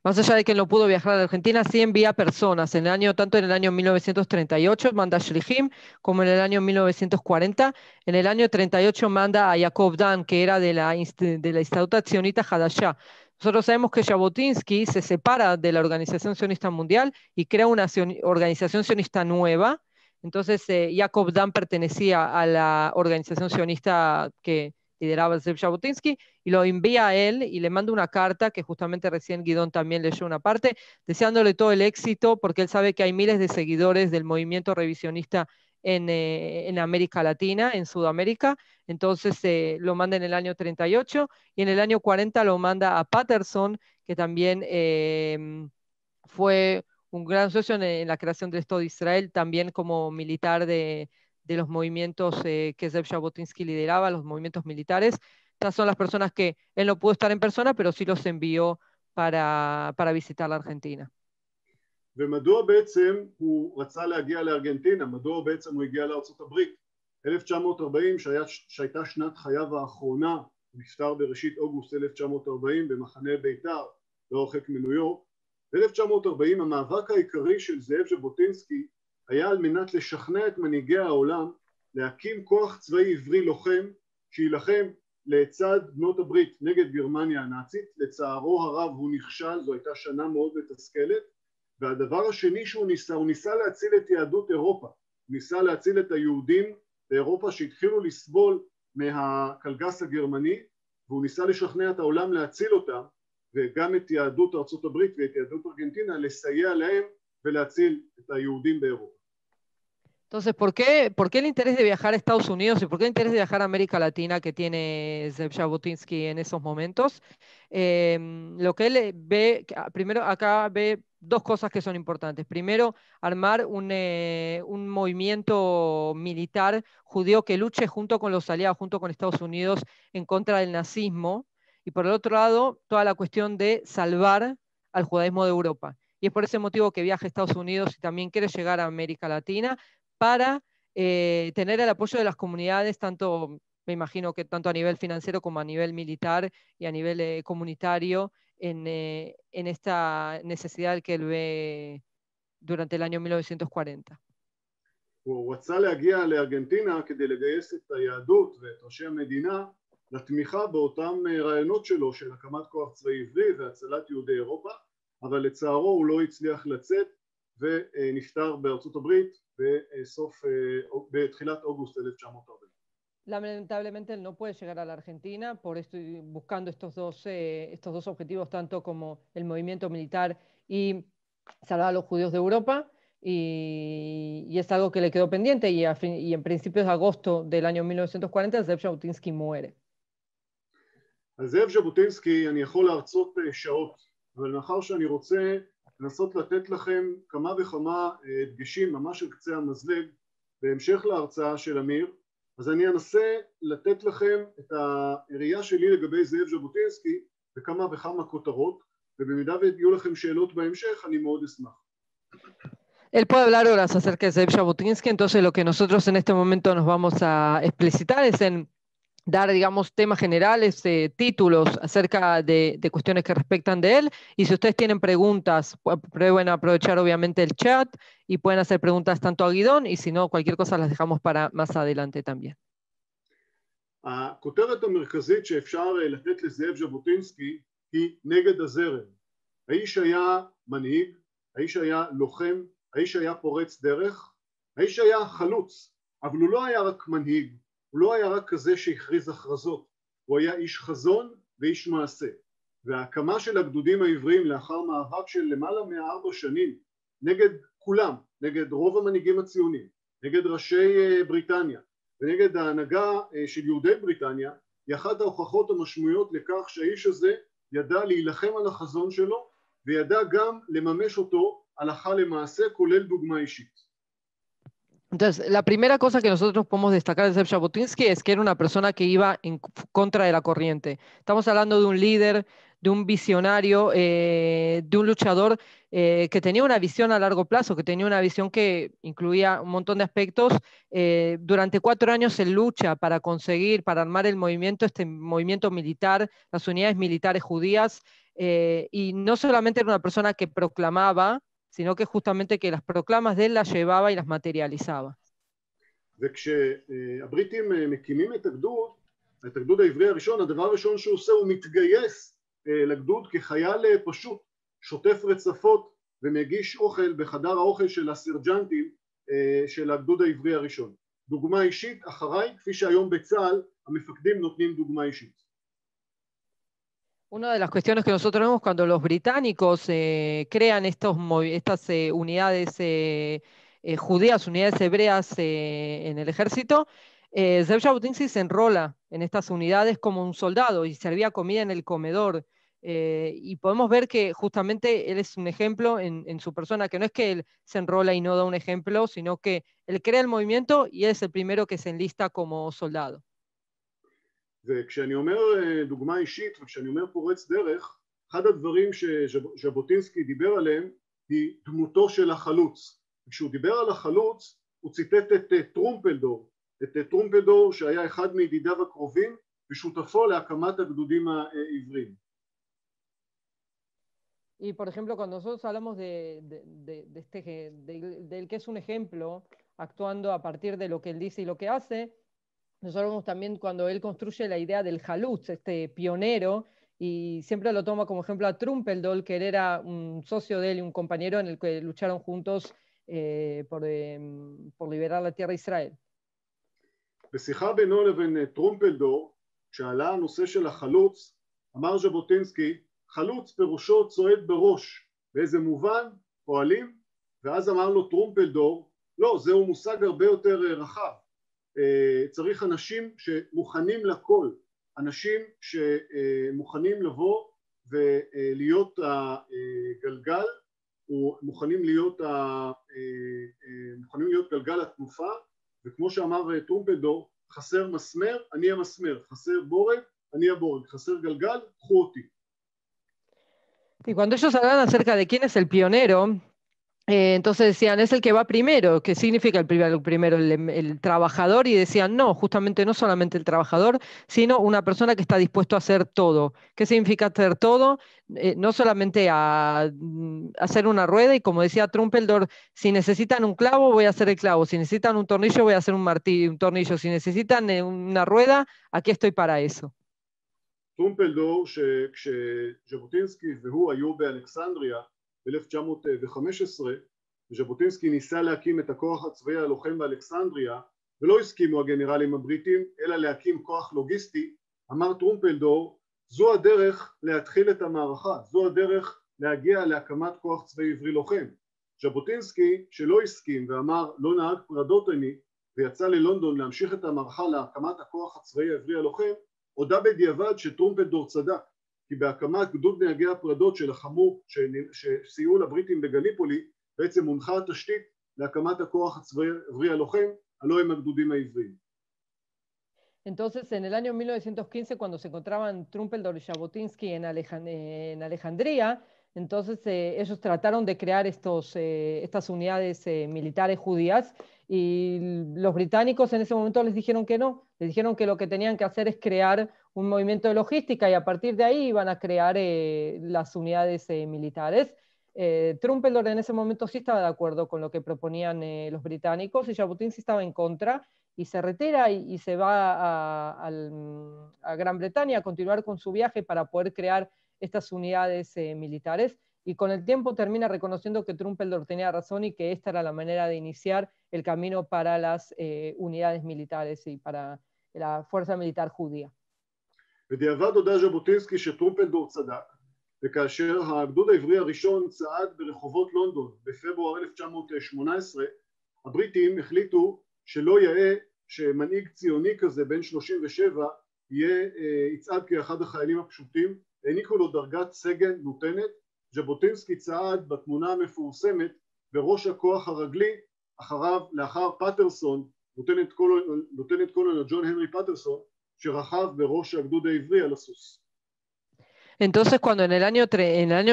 más allá de que no pudo viajar a la Argentina, sí envía personas, tanto en el año 1938 manda a Shlichim, como en el año 1940. En el año 38 manda a Yaakov Dan, que era de la Instituta Tzionita Hadashah. Nosotros sabemos que Jabotinsky se separa de la Organización Sionista Mundial y crea una organización sionista nueva. Entonces, Yaakov Dan pertenecía a la organización sionista que lideraba Zev Jabotinsky, y lo envía a él y le manda una carta que justamente recién Guidón también leyó una parte, deseándole todo el éxito, porque él sabe que hay miles de seguidores del movimiento revisionista en América Latina, en Sudamérica. Entonces lo manda en el año 38, y en el año 40 lo manda a Patterson, que también fue un gran socio en la creación del Estado de Israel, también como militar de los movimientos que Zev Jabotinsky lideraba, los movimientos militares. Estas son las personas que él no pudo estar en persona, pero sí los envió para visitar la Argentina. ומדוע בעצם הוא רצה להגיע לארגנטינה? מדוע בעצם הוא הגיע לארצות הברית? 1940 שהייתה שנת חייו האחרונה, נפטר בראשית אוגוסט 1940 במחנה בית"ר, לא הרחק מניו יורק. ב-1940 המאבק העיקרי של זאב ז'בוטינסקי היה על מנת לשכנע את מנהיגי העולם להקים כוח צבאי עברי לוחם שילחם לצד בנות הברית נגד גרמניה הנאצית. לצערו הרב הוא נכשל, זו הייתה שנה מאוד מתסכלת. והדבר השני שהוא ניסה להציל את יהדות אירופה, הוא ניסה להציל את היהודים באירופה שהתחילו לסבול מהקלגס הגרמני, והוא ניסה לשכנע את העולם להציל אותם, וגם את יהדות ארצות הברית ואת יהדות ארגנטינה לסייע להם ולהציל את היהודים באירופה. Entonces, ¿por qué el interés de viajar a Estados Unidos y por qué el interés de viajar a América Latina que tiene Zev Jabotinsky en esos momentos? Lo que él ve, primero acá ve dos cosas que son importantes. Primero, armar un movimiento militar judío que luche junto con los aliados, junto con Estados Unidos, en contra del nazismo. Y por el otro lado, toda la cuestión de salvar al judaísmo de Europa. Y es por ese motivo que viaja a Estados Unidos y también quiere llegar a América Latina, para tener el apoyo de las comunidades, tanto, me imagino que tanto a nivel financiero como a nivel militar y a nivel comunitario, en esta necesidad que él ve durante el año 1940. הוא רצה להגיע לארגנטינה כדי לגייס את היהדות ואת ראשי המדינה לתמיכה באותם רעיונות שלו של הקמת כוח צבאי עברי והצלת יהודי אירופה, אבל לצערו הוא לא הצליח לצאת ונפטר בארצות הברית בתחילת אוגוסט 1940. Lamentablemente él no puede llegar a la Argentina por esto, buscando estos dos objetivos, tanto como el movimiento militar y salvar a los judíos de Europa, y es algo que le quedó pendiente, y en principios de agosto del año 1940 Zev Jabotinsky muere. על זאב ז'בוטינסקי אני יכול להרצות שעות. אבל מאחר שאני רוצה לנסות לתת לכם כמה וכמה דגשים ממש על קצה המזלג בהמשך להרצאה של אמיר, אז אני אנסה לתת לכם את הראייה שלי לגבי זאב ז'בוטינסקי בכמה וכמה כותרות, ובמידה ויהיו לכם שאלות בהמשך אני מאוד אשמח. Él puede hablar horas acerca de Zeev Jabotinsky, entonces lo que nosotros en este momento nos vamos a explicitar es en dar, digamos, temas generales, títulos acerca de cuestiones que respectan de él, y si ustedes tienen preguntas, pueden aprovechar obviamente el chat y pueden hacer preguntas tanto a Guidón, y si no, cualquier cosa las dejamos para más adelante también. הכותרת המרכזית שאפשר לתת לזאב ז'בוטינסקי היא נגד הזרם. האיש היה מנהיג, האיש היה לוחם, האיש היה פורץ דרך, האיש היה חלוץ, אבל הוא לא היה רק מנהיג, הוא לא היה רק כזה שהכריז הכרזות, הוא היה איש חזון ואיש מעשה. וההקמה של הגדודים העבריים לאחר מאבק של למעלה מ4 שנים נגד כולם, נגד רוב המנהיגים הציונים, נגד ראשי בריטניה ונגד ההנהגה של יהודי בריטניה, היא אחת ההוכחות המשמעויות לכך שהאיש הזה ידע להילחם על החזון שלו וידע גם לממש אותו הלכה למעשה, כולל דוגמה אישית. Entonces, la primera cosa que nosotros podemos destacar de Zeev Jabotinsky es que era una persona que iba en contra de la corriente. Estamos hablando de un líder, de un visionario, de un luchador que tenía una visión a largo plazo, que tenía una visión que incluía un montón de aspectos. Durante 4 años él lucha para conseguir, para armar el movimiento, este movimiento militar, las unidades militares judías, y no solamente era una persona que proclamaba, sino que justamente que las proclamas de él las llevaba y las materializaba. וכשהבריטים מקימים את הגדוד העברי הראשון, הדבר הראשון שהוא עושה הוא מתגייס לגדוד כחייל פשוט, שוטף רצפות ומגיש אוכל בחדר האוכל של הסרג'נטים של הגדוד העברי הראשון. דוגמה אישית אחריי, כפי שהיום בצה"ל המפקדים נותנים דוגמה אישית. Una de las cuestiones que nosotros vemos cuando los británicos crean estas unidades judías, unidades hebreas en el ejército, Zeev Jabotinsky se enrola en estas unidades como un soldado y servía comida en el comedor. Y podemos ver que justamente él es un ejemplo en su persona, que no es que él se enrola y no da un ejemplo, sino que él crea el movimiento y él es el primero que se enlista como soldado. וכשאני אומר דוגמה אישית וכשאני אומר פורץ דרך, אחד הדברים שז'בוטינסקי דיבר עליהם היא דמותו של החלוץ. כשהוא דיבר על החלוץ הוא ציטט את טרומפלדור שהיה אחד מידידיו הקרובים ושותפו להקמת הגדודים העבריים. Y por ejemplo, cuando nosotros hablamos del que es un ejemplo, actuando a partir de lo que él dice y lo que hace, nosotros vemos también cuando él construye la idea del Halutz, este pionero, y siempre lo toma como ejemplo a Trumpeldor, que él era un socio de él y un compañero en el que lucharon juntos por liberar la tierra de Israel. בשיחה בינו לבין טרומפלדור, כשעלה הנושא של החלוץ, אמר ז'בוטינסקי, חלוץ פירושו צועד בראש, באיזה מובן? פועלים? ואז אמר לו טרומפלדור, לא, זהו מושג הרבה יותר רחב. צריך אנשים שמוכנים לכל, אנשים שמוכנים לבוא ולהיות הגלגל, ומוכנים להיות גלגל התנופה, וכמו שאמר טרומפלדור, חסר מסמר, אני המסמר, חסר בורג, אני הבורג, חסר גלגל, קחו אותי. Y cuando ellos hablan acerca de quién es el pionero, entonces decían, es el que va primero. ¿Qué significa el primero? El trabajador, y decían, no, justamente no solamente el trabajador, sino una persona que está dispuesto a hacer todo. ¿Qué significa hacer todo? No solamente a hacer una rueda, y como decía Trumpeldor, si necesitan un clavo, voy a hacer el clavo, si necesitan un tornillo, voy a hacer un tornillo, si necesitan una rueda, aquí estoy para eso. טרומפלדור, כשז'בוטינסקי והוא היו באלכסנדריה ב-1915, וז'בוטינסקי ניסה להקים את הכוח הצבאי הלוחם באלכסנדריה, ולא הסכימו הגנרלים הבריטים, אלא להקים כוח לוגיסטי, אמר טרומפלדור, זו הדרך להתחיל את המערכה, זו הדרך להגיע להקמת כוח צבאי עברי לוחם. ז'בוטינסקי, שלא הסכים ואמר לא נהג פרדות אני, ויצא ללונדון להמשיך את המערכה להקמת הכוח הצבאי העברי הלוחם, הודה בדיעבד שטרומפלדור צדק, כי בהקמת גדוד נהגי הפרדות שלחמו, שסייעו לבריטים בגליפולי, בעצם הונחה התשתית להקמת הכוח הצבאי הלוחם, הלא הם הגדודים העבריים. Entonces, en el año 1915, cuando se encontraban Trumpeldor y Jabotinsky en Alejandría, entonces ellos trataron de crear estas unidades militares judías, y los británicos en ese momento les dijeron que no, les dijeron que lo que tenían que hacer es crear un movimiento de logística, y a partir de ahí iban a crear las unidades militares. Trumpeldor en ese momento sí estaba de acuerdo con lo que proponían los británicos, y Jabotinsky estaba en contra, y se retira y se va a Gran Bretaña a continuar con su viaje para poder crear estas unidades militares, y con el tiempo termina reconociendo que Trumpeldor tenía razón y que esta era la manera de iniciar el camino para las unidades militares y para la fuerza militar judía. בדיעבד הודה ז'בוטינסקי שטרומפלדור צדק, וכאשר הגדוד העברי הראשון צעד ברחובות לונדון בפברואר 1918, הבריטים החליטו שלא יאה שמנהיג ציוני כזה בן 37 יצעד כאחד החיילים הפשוטים, העניקו לו דרגת סגן לוטנט. ז'בוטינסקי צעד בתמונה המפורסמת בראש הכוח הרגלי, אחריו לאחר פטרסון, לוטנט קולונל ג'ון הנרי פטרסון, שרכב בראש הגדוד העברי על הסוס. Entonces, cuando en el año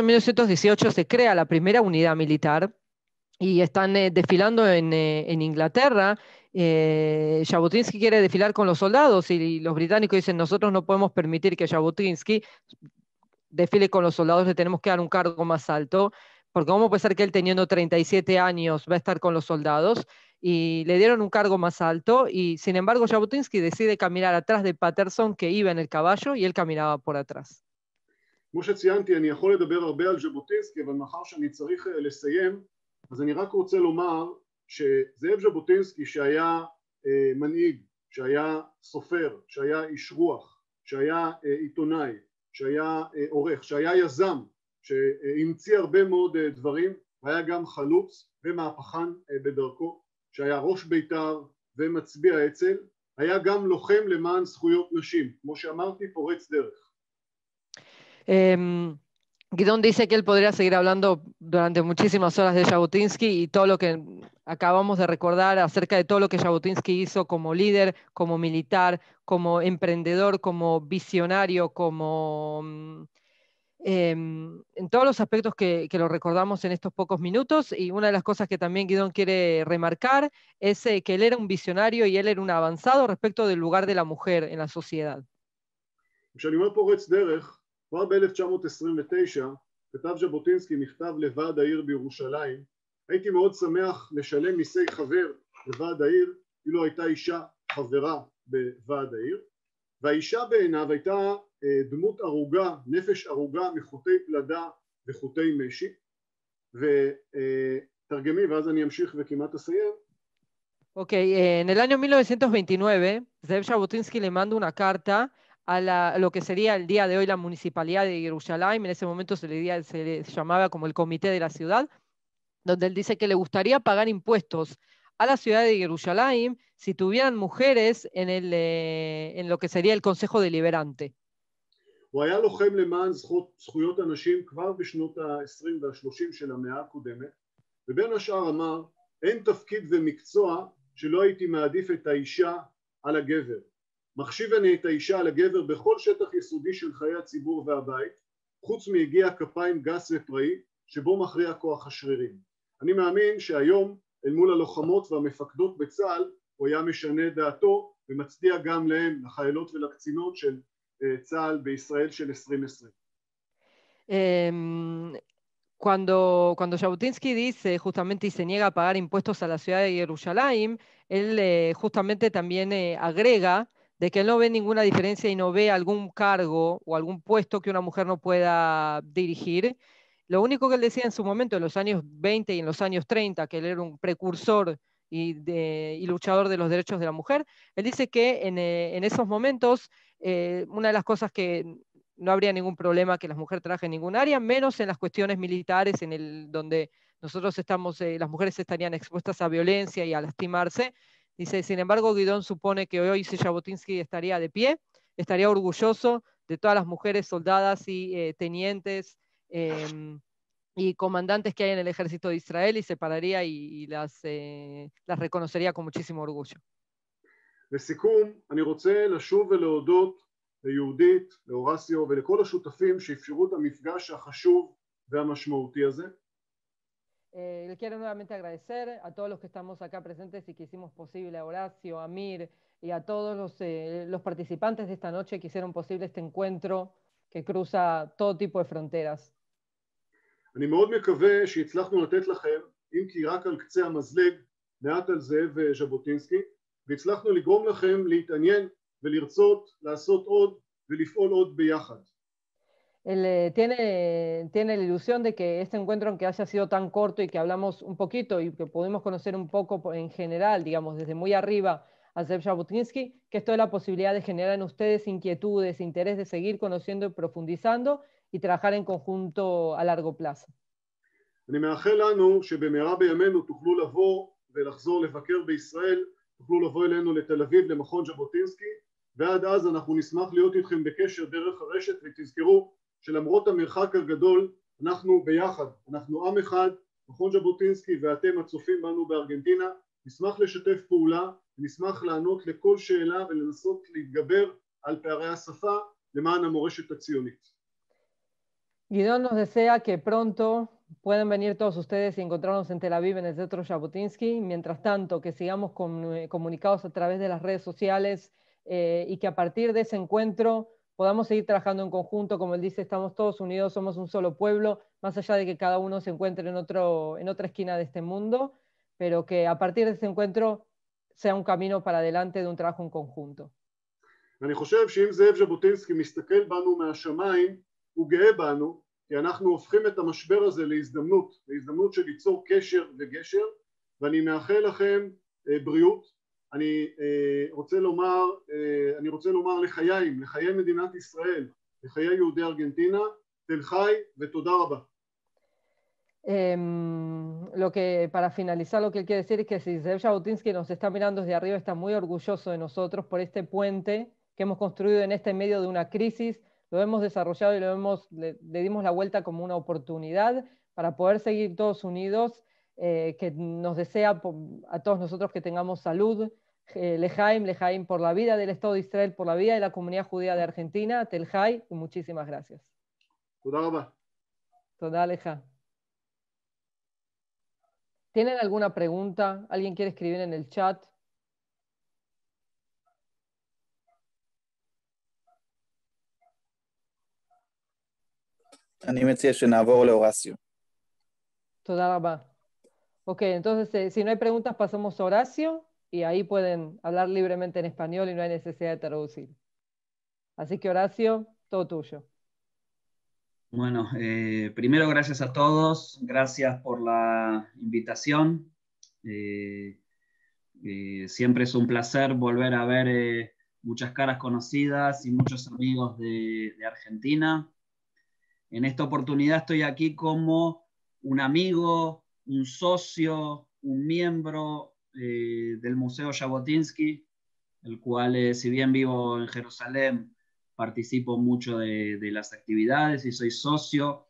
1918 se crea la primera unidad militar y están desfilando en Inglaterra, Jabotinsky quiere desfilar con los soldados, y los británicos dicen: nosotros no podemos permitir que Jabotinsky desfile con los soldados, le tenemos que dar un cargo más alto, porque ¿cómo puede ser que él, teniendo 37 años, va a estar con los soldados? Y le dieron un cargo más alto, y sin embargo Jabotinsky decide caminar atrás de Patterson, que iba en el caballo, y él caminaba por atrás. כמו שציינתי, אני יכול לדבר הרבה על ז'בוטינסקי, אבל מאחר שאני צריך לסיים, אז אני רק רוצה לומר שזאב ז'בוטינסקי, שהיה מנהיג, שהיה סופר, שהיה איש רוח, שהיה עיתונאי, שהיה עורך, שהיה יזם, שהמציא הרבה מאוד דברים, היה גם חלוץ ומהפכן בדרכו, שהיה ראש בית"ר ומצביע אצ"ל, היה גם לוחם למען זכויות נשים, כמו שאמרתי, פורץ דרך. Guidón dice que él podría seguir hablando durante muchísimas horas de Jabotinsky y todo lo que acabamos de recordar acerca de todo lo que Jabotinsky hizo como líder, como militar, como emprendedor, como visionario, como en todos los aspectos que lo recordamos en estos pocos minutos. Y una de las cosas que también Guidón quiere remarcar es que él era un visionario y él era un avanzado respecto del lugar de la mujer en la sociedad. כשאני אומר פורץ דרך, כבר ב-1929 כתב ז'בוטינסקי מכתב לוועד העיר בירושלים: הייתי מאוד שמח לשלם מיסי חבר לוועד העיר אילו הייתה אישה חברה בוועד העיר, והאישה בעיניו הייתה דמות ארוגה, נפש ארוגה מחוטי פלדה וחוטי משי. ותרגמי ואז אני אמשיך וכמעט אסיים. Ok, en el año 1929 Zev Jabotinsky le manda una carta a lo que sería el día de hoy la municipalidad de Jerusalén. En ese momento se le llamaba como el comité de la ciudad, donde él dice que le gustaría pagar impuestos a la ciudad de Jerusalén si tuvieran mujeres en lo que sería el Consejo Deliberante. הוא היה לוחם למען זכויות הנשים כבר בשנות ה-20 וה-30 של המאה הקודמת, ובין השאר אמר: אין תפקיד ומקצוע שלא הייתי מעדיף את האישה על הגבר. מחשיב אני את האישה על הגבר בכל שטח יסודי של חיי הציבור והבית, חוץ מיגיע כפיים גס ופראי שבו מכריע כוח השרירים. אני מאמין שהיום אל מול הלוחמות והמפקדות בצה"ל הוא היה משנה דעתו ומצדיע גם להם, לחיילות ולקצינות של צה"ל בישראל של 2020. Cuando Jabotinsky dice justamente y se niega a pagar impuestos a la ciudad de Jerusalén, él justamente también agrega de que él no ve ninguna diferencia y no ve algún cargo o algún puesto que una mujer no pueda dirigir. Lo único que él decía en su momento, en los años 20 y en los años 30, que él era un precursor y luchador de los derechos de la mujer, él dice que en esos momentos una de las cosas que no habría ningún problema que las mujeres trabajen en ningún área, menos en las cuestiones militares, donde nosotros las mujeres estarían expuestas a violencia y a lastimarse. Dice: sin embargo, Guidón supone que hoy si Jabotinsky estaría de pie, estaría orgulloso de todas las mujeres soldadas y tenientes y comandantes que hay en el ejército de Israel, y se pararía y las reconocería con muchísimo orgullo. לסיכום, אני רוצה לשוב ולהודות ליהודית, לאורסיו ולכל השותפים שאפשרו את המפגש החשוב והמשמעותי הזה. Le quiero nuevamente agradecer a todos los que estamos acá presentes y que hicimos posible, a Horacio, a Mir y a todos los participantes de esta noche que hicieron posible este encuentro que cruza todo tipo de fronteras. אני מאוד מקווה שהצלחנו לתת לכם, אם כי רק על קצה המזלג, מעט על זאב ז'בוטינסקי, והצלחנו לגרום לכם להתעניין ולרצות לעשות עוד ולפעול עוד ביחד. Él tiene la ilusión de que este encuentro, aunque haya sido tan corto y que hablamos un poquito y que pudimos conocer un poco en general, digamos, desde muy arriba a Zev Jabotinsky, que esto es la posibilidad de generar en ustedes inquietudes, interés de seguir conociendo y profundizando y trabajar en conjunto a largo plazo. אני מאחל לנו שבמהרה בימינו תוכלו לבוא ולחזור לבקר בישראל, תוכלו לבוא אלינו לתל אביב למכון ז'בוטינסקי, ועד אז אנחנו נשמח להיות איתכם בקשר דרך הרשת, ותזכרו שלמרות המרחק הגדול אנחנו ביחד, אנחנו עם אחד, מכון ז'בוטינסקי ואתם הצופים בנו בארגנטינה, נשמח לשתף פעולה, נשמח לענות לכל שאלה ולנסות להתגבר על פערי השפה למען המורשת הציונית. Guidón nos desea que pronto puedan venir todos ustedes y encontrarnos en Tel Aviv en el Centro Jabotinsky. Mientras tanto, que sigamos comunicados a través de las redes sociales y que a partir de ese encuentro podamos seguir trabajando en conjunto. Como él dice, estamos todos unidos, somos un solo pueblo, más allá de que cada uno se encuentre en otra esquina de este mundo, pero que a partir de ese encuentro sea un camino para adelante de un trabajo en conjunto. אני חושב שאם זאב ז'בוטינסקי מסתכל בנו מהשמיים, הוא גאה בנו, כי אנחנו הופכים את המשבר הזה להזדמנות של ליצור קשר וגשר, ואני מאחל לכם בריאות. אני רוצה לומר לחיי מדינת ישראל, לחיי יהודי ארגנטינה, תל חי ותודה רבה. Para finalizar, lo que él quiere decir es que si Zev Jabotinsky nos está mirando desde arriba, está muy orgulloso de nosotros por este puente que hemos construido en este medio de una crisis. Lo hemos desarrollado y le dimos la vuelta como una oportunidad para poder seguir todos unidos, que nos desea a todos nosotros que tengamos salud. Lejaim por la vida del Estado de Israel, por la vida de la comunidad judía de Argentina, Tel Jai, y muchísimas gracias. Toda Leja. ¿Tienen alguna pregunta? ¿Alguien quiere escribir en el chat? אני מציע שנעבור להורסיו. Toda Rabá. Ok, entonces si no hay preguntas pasamos a Horacio y ahí pueden hablar libremente en español y no hay necesidad de traducir. Así que Horacio, todo tuyo. Bueno, primero gracias a todos, gracias por la invitación. Siempre es un placer volver a ver muchas caras conocidas y muchos amigos de Argentina. En esta oportunidad estoy aquí como un amigo, un socio, un miembro del Museo Jabotinsky, el cual, si bien vivo en Jerusalén, participo mucho de las actividades y soy socio.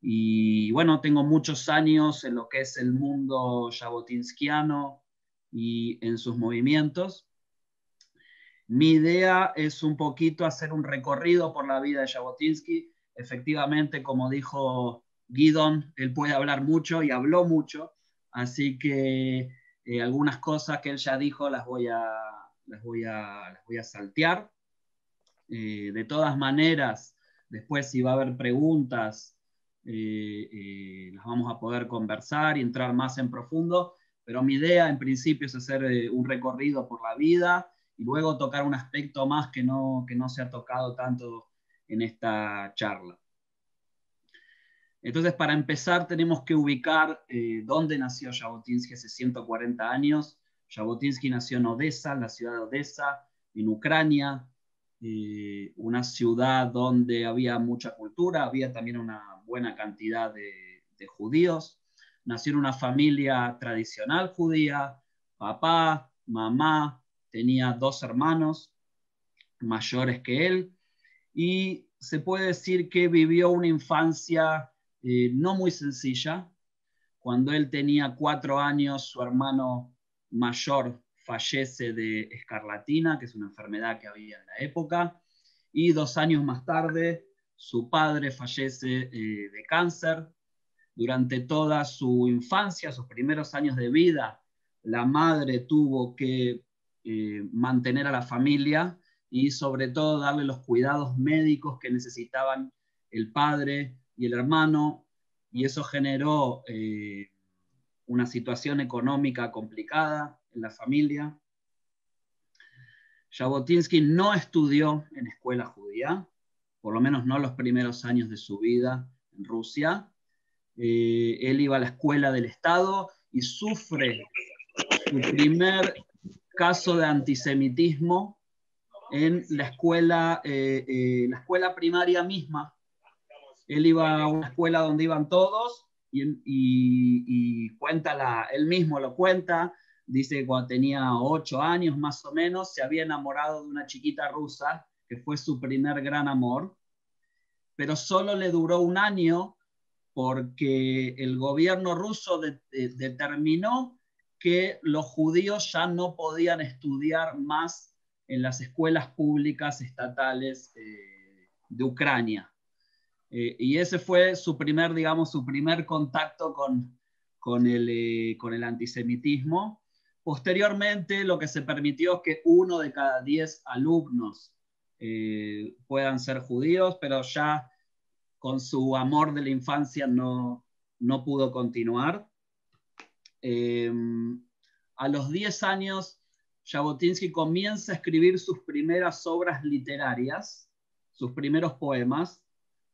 Y bueno, tengo muchos años en lo que es el mundo jabotinskiano y en sus movimientos. Mi idea es un poquito hacer un recorrido por la vida de Jabotinsky. Efectivamente, como dijo Guidón, él puede hablar mucho y habló mucho, así que algunas cosas que él ya dijo las voy a saltear. De todas maneras, después si va a haber preguntas, las vamos a poder conversar y entrar más en profundo, pero mi idea en principio es hacer un recorrido por la vida y luego tocar un aspecto más que no se ha tocado tanto en esta charla. Entonces, para empezar, tenemos que ubicar dónde nació Jabotinsky hace 140 años. Jabotinsky nació en Odessa, la ciudad de Odessa, en Ucrania, una ciudad donde había mucha cultura, había también una buena cantidad de judíos. Nació en una familia tradicional judía, papá, mamá, tenía 2 hermanos mayores que él, y se puede decir que vivió una infancia no muy sencilla. Cuando él tenía 4 años, su hermano mayor fallece de escarlatina, que es una enfermedad que había en la época, y 2 años más tarde su padre fallece de cáncer. Durante toda su infancia, sus primeros años de vida, la madre tuvo que mantener a la familia y sobre todo darle los cuidados médicos que necesitaban el padre y el hermano, y eso generó una situación económica complicada en la familia. Jabotinsky no estudió en escuela judía, por lo menos no los primeros años de su vida en Rusia. Él iba a la escuela del Estado y sufre su primer caso de antisemitismo en la escuela primaria misma. Él iba a una escuela donde iban todos y cuenta él mismo lo cuenta, dice que cuando tenía 8 años más o menos se había enamorado de una chiquita rusa que fue su primer gran amor, pero solo le duró 1 año porque el gobierno ruso determinó que los judíos ya no podían estudiar más en las escuelas públicas estatales de Ucrania. Y ese fue su primer, digamos, su primer contacto con el antisemitismo. Posteriormente, lo que se permitió es que 1 de cada 10 alumnos puedan ser judíos, pero ya con su amor de la infancia no pudo continuar. A los 10 años, Jabotinsky comienza a escribir sus primeras obras literarias, sus primeros poemas.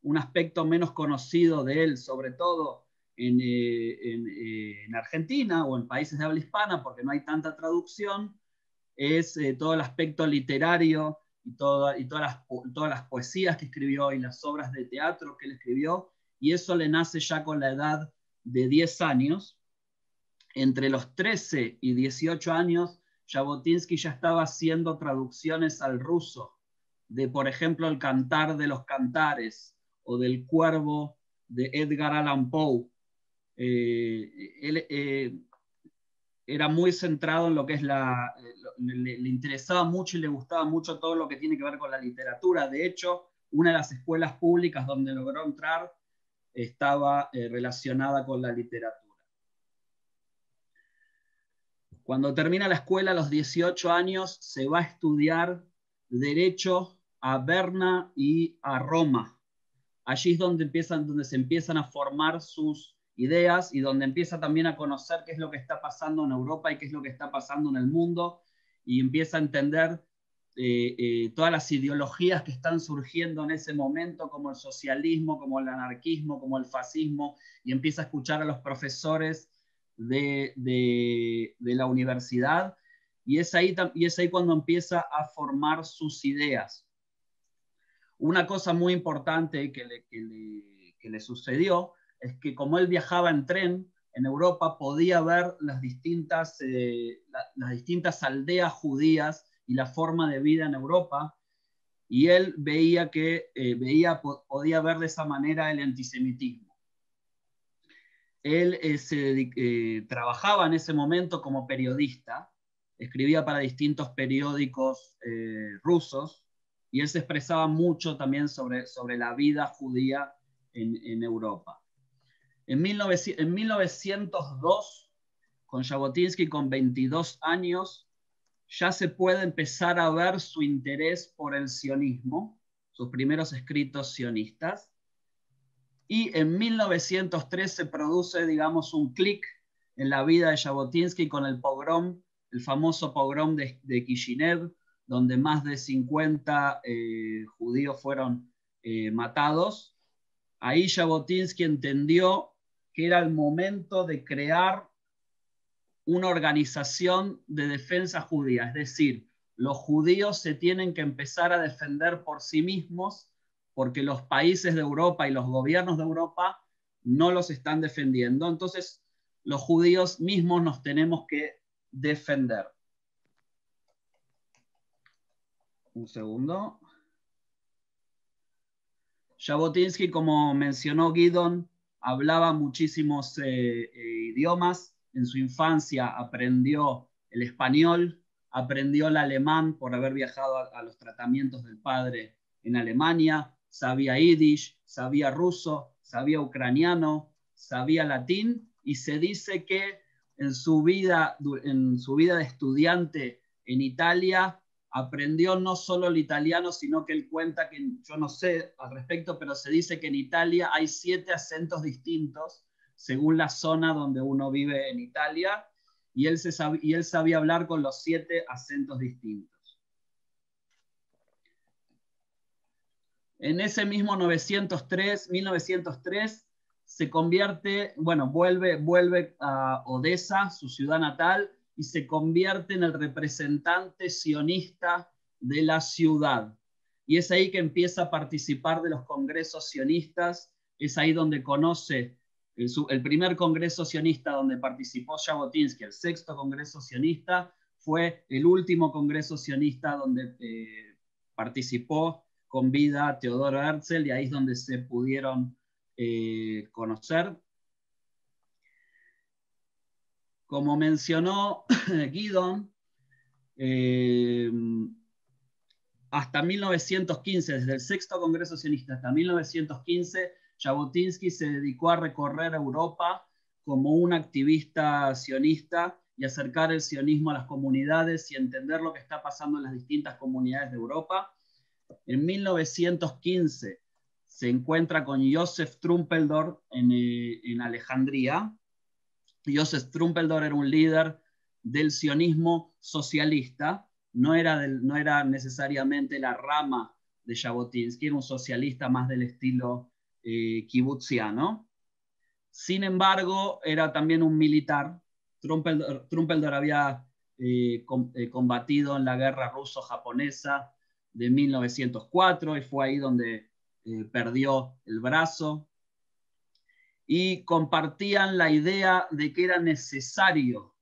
Un aspecto menos conocido de él, sobre todo en Argentina o en países de habla hispana, porque no hay tanta traducción, es todo el aspecto literario y todas las poesías que escribió y las obras de teatro que él escribió, y eso le nace ya con la edad de 10 años. Entre los 13 y 18 años, Jabotinsky ya estaba haciendo traducciones al ruso de, por ejemplo, El Cantar de los Cantares o del Cuervo de Edgar Allan Poe. Él era muy centrado en lo que es le interesaba mucho y le gustaba mucho todo lo que tiene que ver con la literatura. De hecho, una de las escuelas públicas donde logró entrar estaba relacionada con la literatura. Cuando termina la escuela a los 18 años, se va a estudiar Derecho a Berna y a Roma. Allí es donde se empiezan a formar sus ideas y donde empieza también a conocer qué es lo que está pasando en Europa y qué es lo que está pasando en el mundo, y empieza a entender todas las ideologías que están surgiendo en ese momento, como el socialismo, como el anarquismo, como el fascismo, y empieza a escuchar a los profesores de la universidad, y es ahí cuando empieza a formar sus ideas. Una cosa muy importante que le sucedió es que como él viajaba en tren en Europa, podía ver las distintas aldeas judías y la forma de vida en Europa, y él podía ver de esa manera el antisemitismo. Él trabajaba en ese momento como periodista, escribía para distintos periódicos rusos, y él se expresaba mucho también sobre la vida judía en Europa. En 1902, con Jabotinsky con 22 años, ya se puede empezar a ver su interés por el sionismo, sus primeros escritos sionistas, y en 1903 se produce, digamos, un clic en la vida de Jabotinsky con el famoso pogrom de Kishinev, donde más de 50 judíos fueron matados. Ahí Jabotinsky entendió que era el momento de crear una organización de defensa judía, es decir, los judíos se tienen que empezar a defender por sí mismos porque los países de Europa y los gobiernos de Europa no los están defendiendo. Entonces, los judíos mismos nos tenemos que defender. Un segundo. Jabotinsky, como mencionó Guidon, hablaba muchísimos idiomas. En su infancia aprendió el español, aprendió el alemán por haber viajado a los tratamientos del padre en Alemania, sabía yiddish, sabía ruso, sabía ucraniano, sabía latín, y se dice que en su vida de estudiante en Italia aprendió no solo el italiano, sino que él cuenta que, yo no sé al respecto, pero se dice que en Italia hay 7 acentos distintos según la zona donde uno vive en Italia, y él sabía hablar con los 7 acentos distintos. En ese mismo 1903, se convierte, bueno, vuelve a Odessa, su ciudad natal, y se convierte en el representante sionista de la ciudad. Y es ahí que empieza a participar de los congresos sionistas, es ahí donde conoce el primer congreso sionista donde participó Jabotinsky, el 6º congreso sionista, fue el último congreso sionista donde participó con vida Teodoro Herzl, y ahí es donde se pudieron conocer. Como mencionó Guidon, hasta 1915, desde el 6º Congreso Sionista hasta 1915, Jabotinsky se dedicó a recorrer Europa como un activista sionista y acercar el sionismo a las comunidades y entender lo que está pasando en las distintas comunidades de Europa. En 1915 se encuentra con Joseph Trumpeldor en Alejandría. Joseph Trumpeldor era un líder del sionismo socialista, no era necesariamente la rama de Jabotinsky, era un socialista más del estilo kibutziano. Sin embargo, era también un militar. Trumpeldor había combatido en la guerra ruso-japonesa de 1904, y fue ahí donde perdió el brazo. Y compartían la idea de que era necesario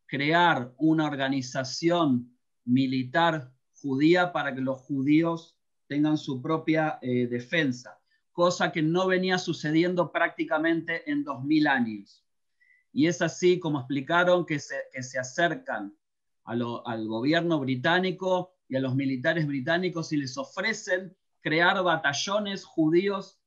crear una organización militar judía para que los judíos tengan su propia defensa, cosa que no venía sucediendo prácticamente en 2000 años. Y es así como explicaron que se acercan al gobierno británico y a los militares británicos y les ofrecen crear batallones judíos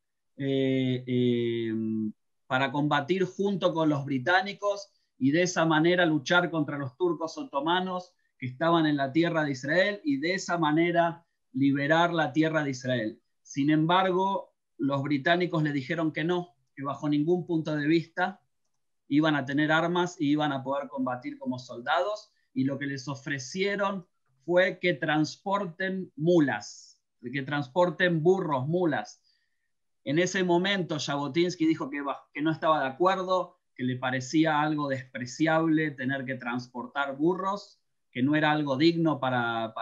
para combatir junto con los británicos y de esa manera luchar contra los turcos otomanos que estaban en la tierra de Israel y de esa manera liberar la tierra de Israel. Sin embargo, los británicos le dijeron que no, que bajo ningún punto de vista iban a tener armas y iban a poder combatir como soldados, y lo que les ofrecieron fue que transporten mulas, que transporten burros, mulas. En ese momento Jabotinsky dijo que no estaba de acuerdo, que le parecía algo despreciable tener que transportar burros, que no era algo digno para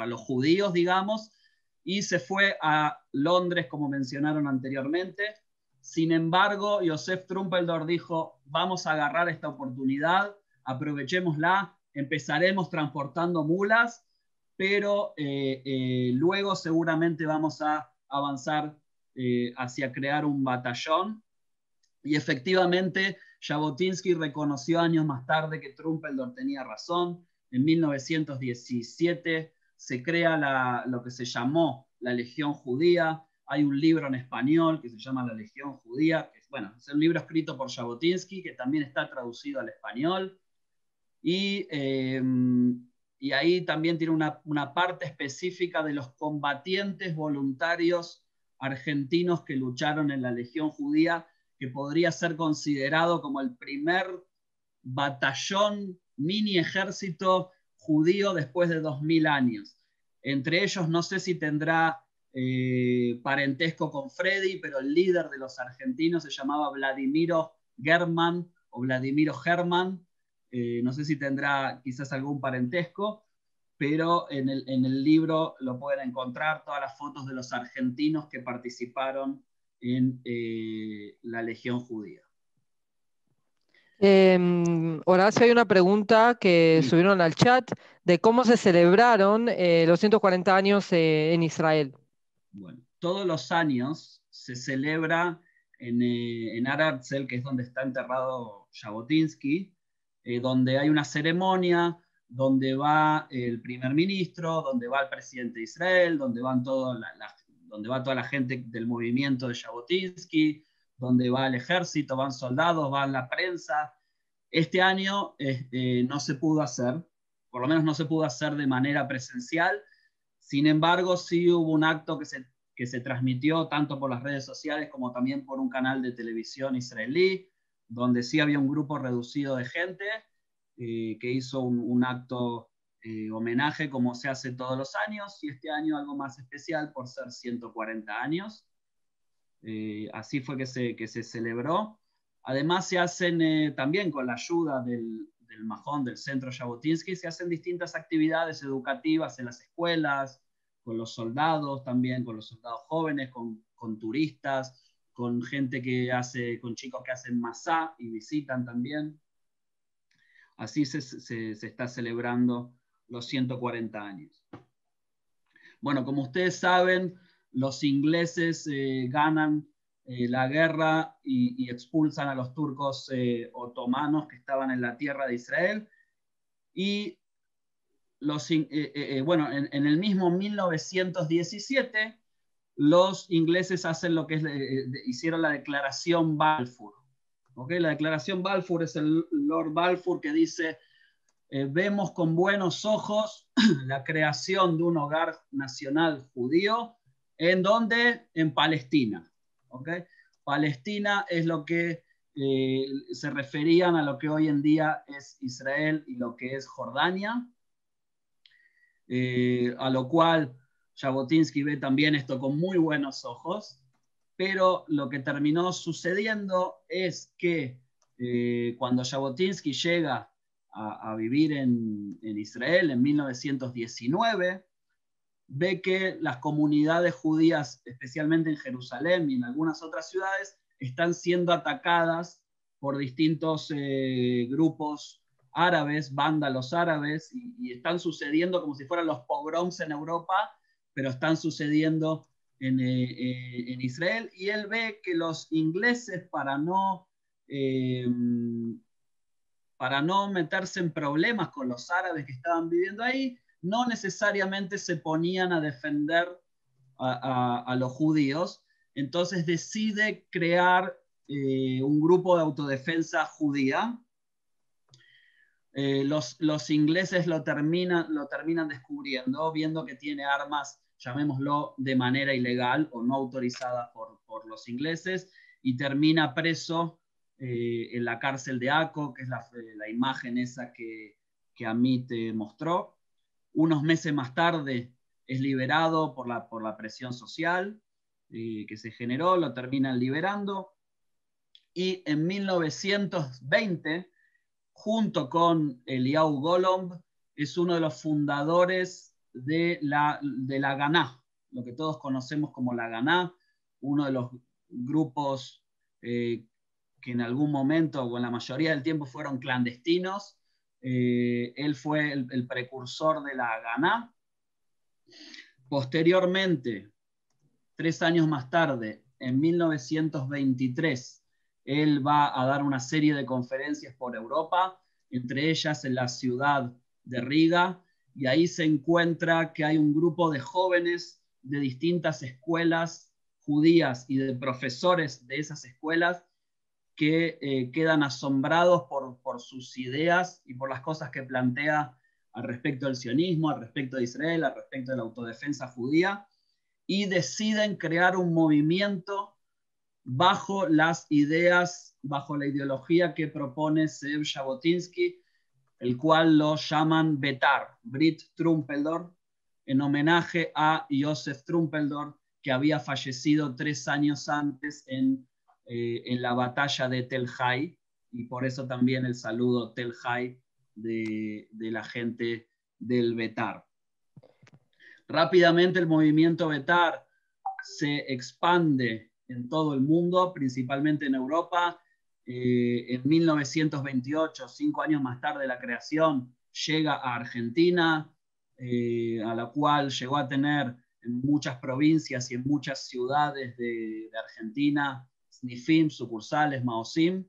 los judíos, digamos, y se fue a Londres, como mencionaron anteriormente. Sin embargo, Joseph Trumpeldor dijo, vamos a agarrar esta oportunidad, aprovechémosla, empezaremos transportando mulas, pero luego seguramente vamos a avanzar hacia crear un batallón. Y efectivamente, Jabotinsky reconoció años más tarde que Trumpeldor tenía razón. En 1917 se crea lo que se llamó la Legión Judía. Hay un libro en español que se llama La Legión Judía, que es un libro escrito por Jabotinsky, que también está traducido al español. Y ahí también tiene una parte específica de los combatientes voluntarios argentinos que lucharon en la Legión Judía, que podría ser considerado como el primer batallón, mini ejército judío después de 2000 años. Entre ellos, no sé si tendrá parentesco con Freddy, pero el líder de los argentinos se llamaba Vladimiro Germán o Vladimiro Herman. No sé si tendrá quizás algún parentesco, pero en el libro lo pueden encontrar todas las fotos de los argentinos que participaron en la Legión Judía. Horacio, hay una pregunta que Sí. subieron al chat de cómo se celebraron los 140 años en Israel. Bueno, todos los años se celebra en Har Herzl, que es donde está enterrado Jabotinsky, donde hay una ceremonia, donde va el primer ministro, donde va el presidente de Israel, donde va toda la gente del movimiento de Jabotinsky, donde va el ejército, van soldados, va la prensa. Este año no se pudo hacer, por lo menos no se pudo hacer de manera presencial. Sin embargo, sí hubo un acto que se transmitió tanto por las redes sociales como también por un canal de televisión israelí, donde sí había un grupo reducido de gente que hizo un acto homenaje como se hace todos los años, y este año algo más especial por ser 140 años. Así fue que se celebró. Además se hacen también con la ayuda del Majón, del Centro Jabotinsky, se hacen distintas actividades educativas en las escuelas, con los soldados también, con los soldados jóvenes, con turistas, con gente con chicos que hacen masá y visitan también. Así se está celebrando los 140 años. Bueno, como ustedes saben, los ingleses ganan la guerra y expulsan a los turcos otomanos que estaban en la tierra de Israel. Y bueno, en el mismo 1917, los ingleses hacen lo que hicieron la declaración Balfour. ¿Okay? La declaración Balfour es el Lord Balfour que dice: vemos con buenos ojos la creación de un hogar nacional judío. ¿En dónde? En Palestina. ¿Okay? Palestina es lo que se referían a lo que hoy en día es Israel y lo que es Jordania. A lo cual Jabotinsky ve también esto con muy buenos ojos, pero lo que terminó sucediendo es que cuando Jabotinsky llega a vivir en Israel en 1919, ve que las comunidades judías, especialmente en Jerusalén y en algunas otras ciudades, están siendo atacadas por distintos grupos árabes, vándalos árabes, y están sucediendo como si fueran los pogroms en Europa, pero están sucediendo en Israel, y él ve que los ingleses, para no meterse en problemas con los árabes que estaban viviendo ahí, no necesariamente se ponían a defender a los judíos. Entonces decide crear un grupo de autodefensa judía. Los ingleses lo terminan descubriendo, viendo que tiene armas, llamémoslo, de manera ilegal o no autorizadas por los ingleses, y termina preso en la cárcel de Akko, que es la imagen esa que Amit mostró. Unos meses más tarde es liberado por la presión social que se generó, lo terminan liberando, y en 1920, junto con Eliyahu Golomb, es uno de los fundadores de la Haganah, lo que todos conocemos como la Haganah, uno de los grupos que en algún momento o en la mayoría del tiempo fueron clandestinos. Él fue el precursor de la Haganah. Posteriormente, 3 años más tarde, en 1923, él va a dar una serie de conferencias por Europa, entre ellas en la ciudad de Riga, y ahí se encuentra que hay un grupo de jóvenes de distintas escuelas judías y de profesores de esas escuelas que quedan asombrados por sus ideas y por las cosas que plantea al respecto del sionismo, al respecto de Israel, al respecto de la autodefensa judía, y deciden crear un movimiento bajo las ideas, bajo la ideología que propone Zeev Jabotinsky, el cual lo llaman Betar, Brit Trumpeldor, en homenaje a Joseph Trumpeldor, que había fallecido 3 años antes en la batalla de Tel Hai, y por eso también el saludo Tel Hai de la gente del Betar. Rápidamente el movimiento Betar se expande en todo el mundo, principalmente en Europa. En 1928, 5 años más tarde de la creación, llega a Argentina, a la cual llegó a tener muchas provincias y en muchas ciudades de Argentina, snifim, sucursales, maosim,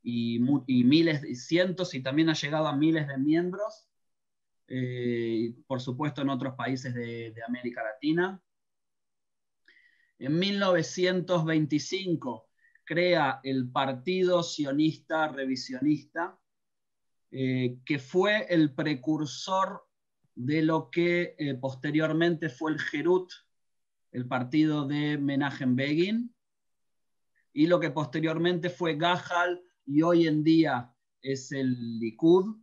y miles, y cientos, y también ha llegado a miles de miembros, por supuesto en otros países de América Latina. En 1925 crea el Partido Sionista Revisionista, que fue el precursor de lo que posteriormente fue el Herut, el partido de Menachem Begin, y lo que posteriormente fue Gahal y hoy en día es el Likud.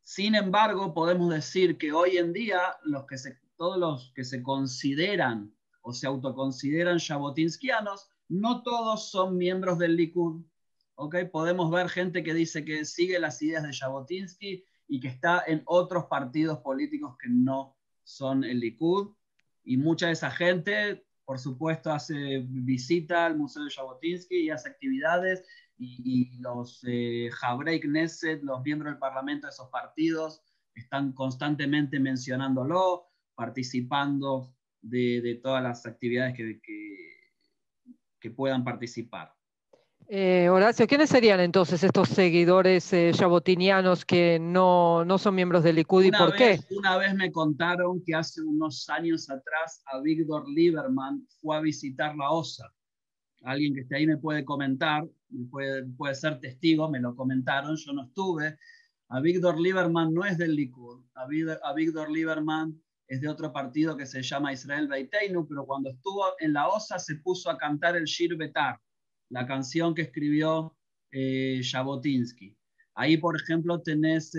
Sin embargo, podemos decir que hoy en día todos los que se consideran o se autoconsideran jabotinskianos, no todos son miembros del Likud. ¿Okay? Podemos ver gente que dice que sigue las ideas de Jabotinsky y que está en otros partidos políticos que no son el Likud. Y mucha de esa gente, por supuesto, visita al Museo de Jabotinsky y hace actividades. Y los Habrei Knesset, los miembros del parlamento de esos partidos, están constantemente mencionándolo, participando de todas las actividades que puedan participar. Horacio, ¿quiénes serían entonces estos seguidores jabotinianos que no son miembros del Likud y por qué? Una vez me contaron que hace unos años atrás Avigdor Lieberman fue a visitar la OSA. Alguien que esté ahí me puede comentar, puede ser testigo, me lo comentaron, yo no estuve. Avigdor Lieberman no es del Likud, Avigdor Lieberman es de otro partido que se llama Israel Beiteinu, pero cuando estuvo en la OSA se puso a cantar el Shir Betar, la canción que escribió Jabotinsky. Ahí, por ejemplo, tenés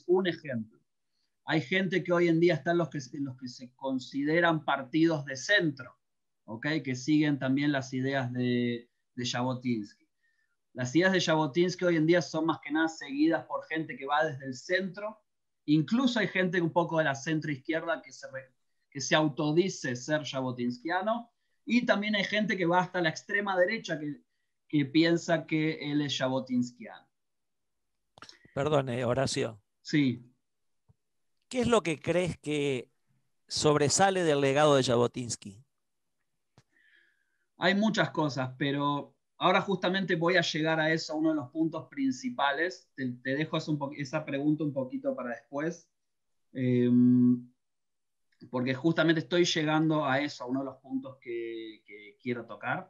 un ejemplo. Hay gente que hoy en día está en los que se consideran partidos de centro, ¿okay? Que siguen también las ideas de Jabotinsky. Las ideas de Jabotinsky hoy en día son más que nada seguidas por gente que va desde el centro. Incluso hay gente un poco de la centro-izquierda que se autodice ser jabotinskiano. Y también hay gente que va hasta la extrema derecha que piensa que él es jabotinskiano. Perdón, Horacio. Sí. ¿Qué es lo que crees que sobresale del legado de Jabotinsky? Hay muchas cosas, pero ahora justamente voy a llegar a eso, a uno de los puntos principales. Te dejo esa pregunta un poquito para después. Porque justamente estoy llegando a eso, a uno de los puntos que quiero tocar.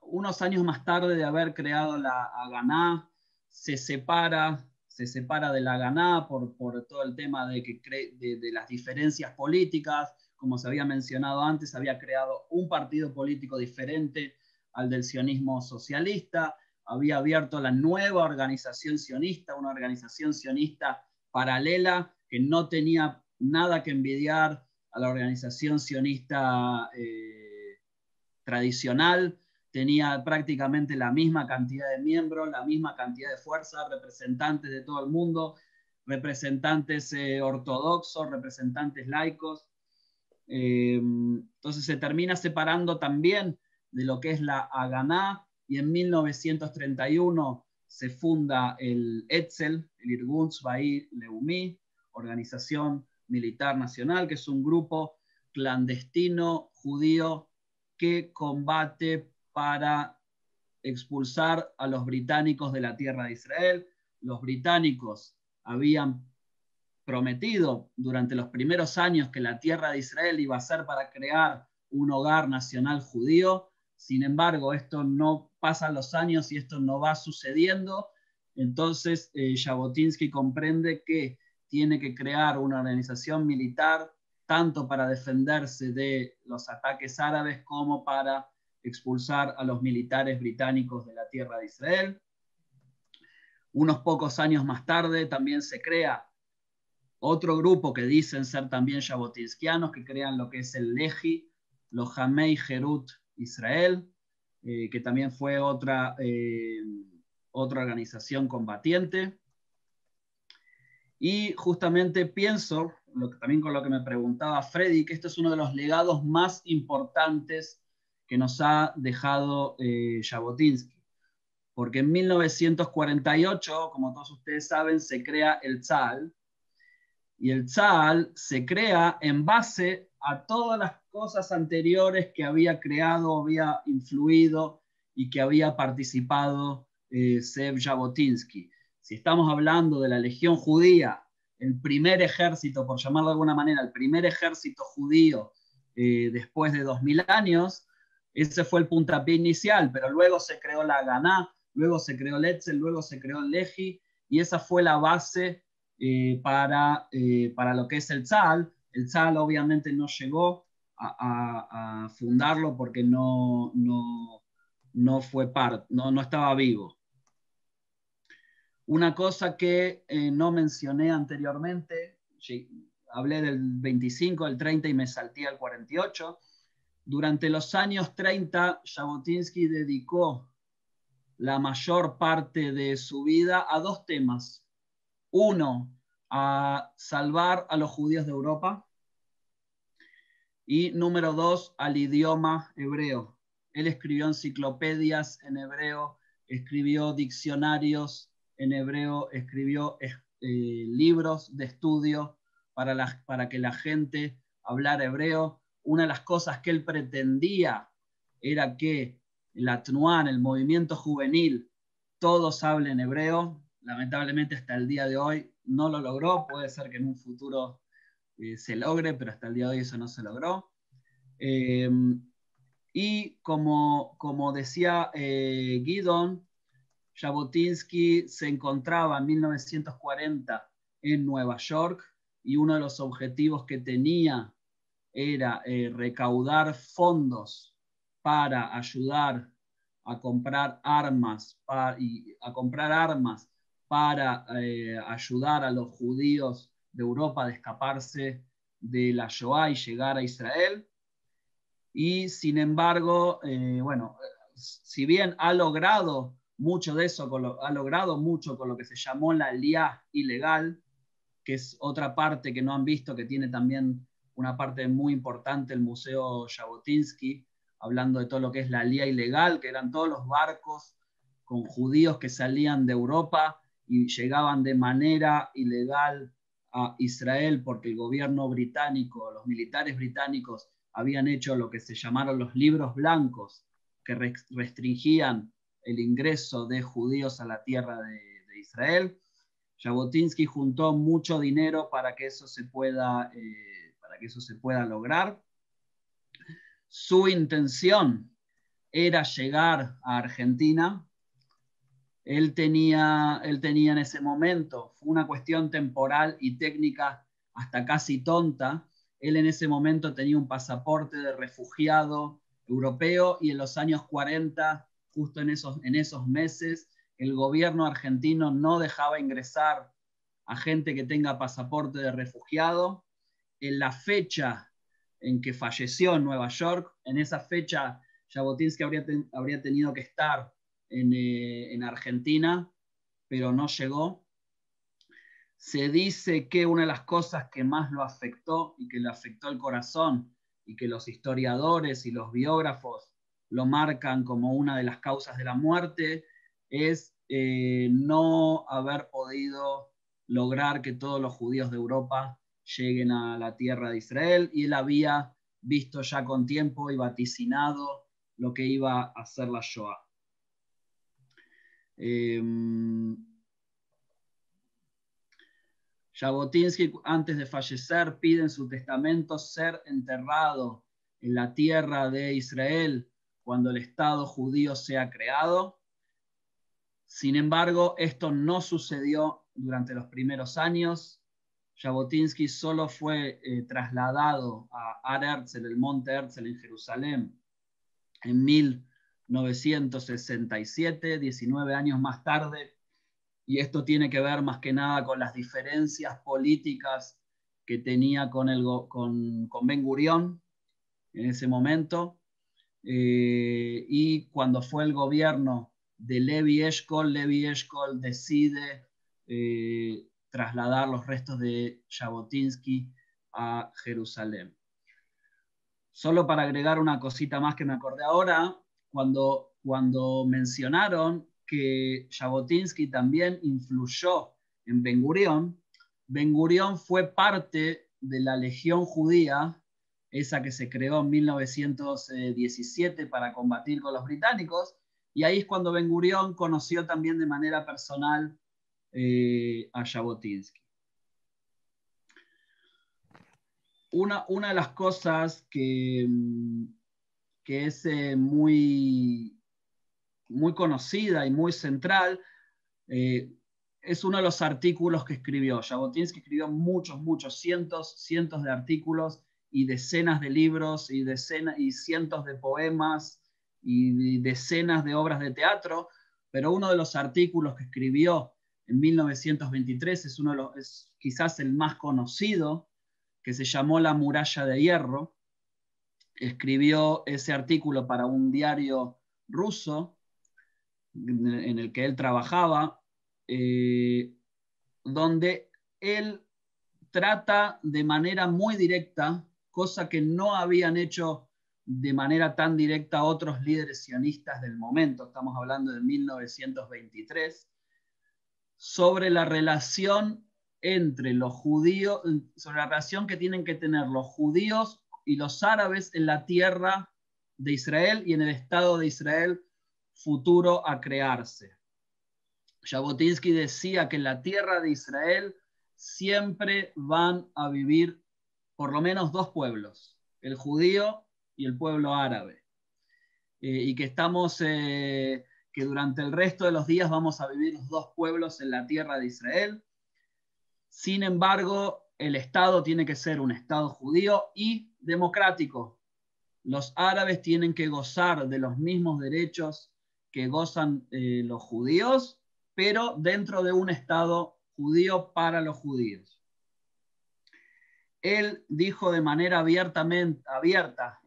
Unos años más tarde de haber creado la Haganá, se separa de la Haganá por todo el tema de las diferencias políticas. Como se había mencionado antes, había creado un partido político diferente al del sionismo socialista, había abierto la nueva organización sionista, una organización sionista paralela que no tenía nada que envidiar a la organización sionista tradicional, tenía prácticamente la misma cantidad de miembros, la misma cantidad de fuerza, representantes de todo el mundo, representantes ortodoxos, representantes laicos. Entonces se termina separando también de lo que es la Haganá, y en 1931 se funda el Etzel, el Irgun Tzvai Leumi, Organización Militar Nacional, que es un grupo clandestino judío que combate para expulsar a los británicos de la tierra de Israel. Los británicos habían prometido durante los primeros años que la tierra de Israel iba a ser para crear un hogar nacional judío. Sin embargo, esto no pasan los años y esto no va sucediendo. Entonces, Jabotinsky comprende que tiene que crear una organización militar tanto para defenderse de los ataques árabes como para expulsar a los militares británicos de la tierra de Israel. Unos pocos años más tarde también se crea otro grupo que dicen ser también jabotinskianos, que crean lo que es el Lehi, los Hamei Herut Israel, que también fue otra organización combatiente. Y justamente pienso, también con lo que me preguntaba Freddy, que esto es uno de los legados más importantes que nos ha dejado Jabotinsky. Porque en 1948, como todos ustedes saben, se crea el Tzal, Y el Tzal se crea en base a todas las cosas anteriores que había creado, había influido y que había participado Zev Jabotinsky. Si estamos hablando de la Legión Judía, el primer ejército, por llamarlo de alguna manera, el primer ejército judío después de 2000 años, ese fue el puntapié inicial, pero luego se creó la Haganá, luego se creó el Etzel, luego se creó el Lehi, y esa fue la base para lo que es el Tzal. El Tzal obviamente no llegó a fundarlo porque no fue parte, no estaba vivo. Una cosa que no mencioné anteriormente, hablé del 25, del 30 y me salté al 48. Durante los años 30, Jabotinsky dedicó la mayor parte de su vida a dos temas. Uno, a salvar a los judíos de Europa. Y número dos, al idioma hebreo. Él escribió enciclopedias en hebreo, escribió diccionarios en hebreo, escribió libros de estudio para que la gente hablara hebreo. Una de las cosas que él pretendía era que la Tnuán, el movimiento juvenil, todos hablen hebreo. Lamentablemente hasta el día de hoy no lo logró, puede ser que en un futuro se logre, pero hasta el día de hoy eso no se logró. Y como decía Guidon, Jabotinsky se encontraba en 1940 en Nueva York y uno de los objetivos que tenía era recaudar fondos para ayudar a comprar armas, para ayudar a los judíos de Europa a escaparse de la Shoah y llegar a Israel. Y sin embargo, si bien ha logrado mucho de eso, ha logrado mucho con lo que se llamó la Aliyá ilegal, que es otra parte que no han visto, que tiene también una parte muy importante el Museo Jabotinsky, hablando de todo lo que es la Aliyá ilegal, que eran todos los barcos con judíos que salían de Europa y llegaban de manera ilegal a Israel porque el gobierno británico, los militares británicos, habían hecho lo que se llamaron los libros blancos, que restringían el ingreso de judíos a la tierra de Israel. Jabotinsky juntó mucho dinero para que eso se pueda lograr. Su intención era llegar a Argentina. Él tenía en ese momento, fue una cuestión temporal y técnica hasta casi tonta. Él en ese momento tenía un pasaporte de refugiado europeo y en los años 40, justo en esos meses, el gobierno argentino no dejaba ingresar a gente que tenga pasaporte de refugiado. En la fecha en que falleció en Nueva York, en esa fecha Jabotinsky habría tenido que estar en Argentina, pero no llegó. Se dice que una de las cosas que más lo afectó y que le afectó el corazón y que los historiadores y los biógrafos lo marcan como una de las causas de la muerte es no haber podido lograr que todos los judíos de Europa lleguen a la tierra de Israel, y él había visto ya con tiempo y vaticinado lo que iba a hacer la Shoah. Jabotinsky, antes de fallecer, pide en su testamento ser enterrado en la tierra de Israel cuando el Estado judío sea creado. Sin embargo, esto no sucedió durante los primeros años. Jabotinsky solo fue trasladado a Ar Herzl, el monte Herzl en Jerusalén, en 1967, 19 años más tarde. Y esto tiene que ver más que nada con las diferencias políticas que tenía con Ben Gurión en ese momento. Y cuando fue el gobierno de Levi Eshkol decide trasladar los restos de Jabotinsky a Jerusalén. Solo para agregar una cosita más que me acordé ahora, cuando mencionaron que Jabotinsky también influyó en Ben Gurión, Ben Gurión fue parte de la Legión Judía, esa que se creó en 1917 para combatir con los británicos, y ahí es cuando Ben Gurión conoció también de manera personal a Jabotinsky. Una de las cosas que es muy conocida y muy central es uno de los artículos que escribió. Jabotinsky escribió muchos, cientos de artículos y decenas de libros y cientos de poemas y decenas de obras de teatro, pero uno de los artículos que escribió en 1923 es quizás el más conocido, que se llamó La Muralla de Hierro. Escribió ese artículo para un diario ruso en el que él trabajaba, donde él trata de manera muy directa, cosa que no habían hecho de manera tan directa otros líderes sionistas del momento, estamos hablando de 1923, sobre la relación entre los judíos, sobre la relación que tienen que tener los judíos y los árabes en la tierra de Israel y en el Estado de Israel futuro a crearse. Jabotinsky decía que en la tierra de Israel siempre van a vivir por lo menos dos pueblos, el judío y el pueblo árabe, y que que durante el resto de los días vamos a vivir los dos pueblos en la tierra de Israel. Sin embargo, el Estado tiene que ser un Estado judío y democrático. Los árabes tienen que gozar de los mismos derechos que gozan los judíos, pero dentro de un Estado judío para los judíos. Él dijo de manera abierta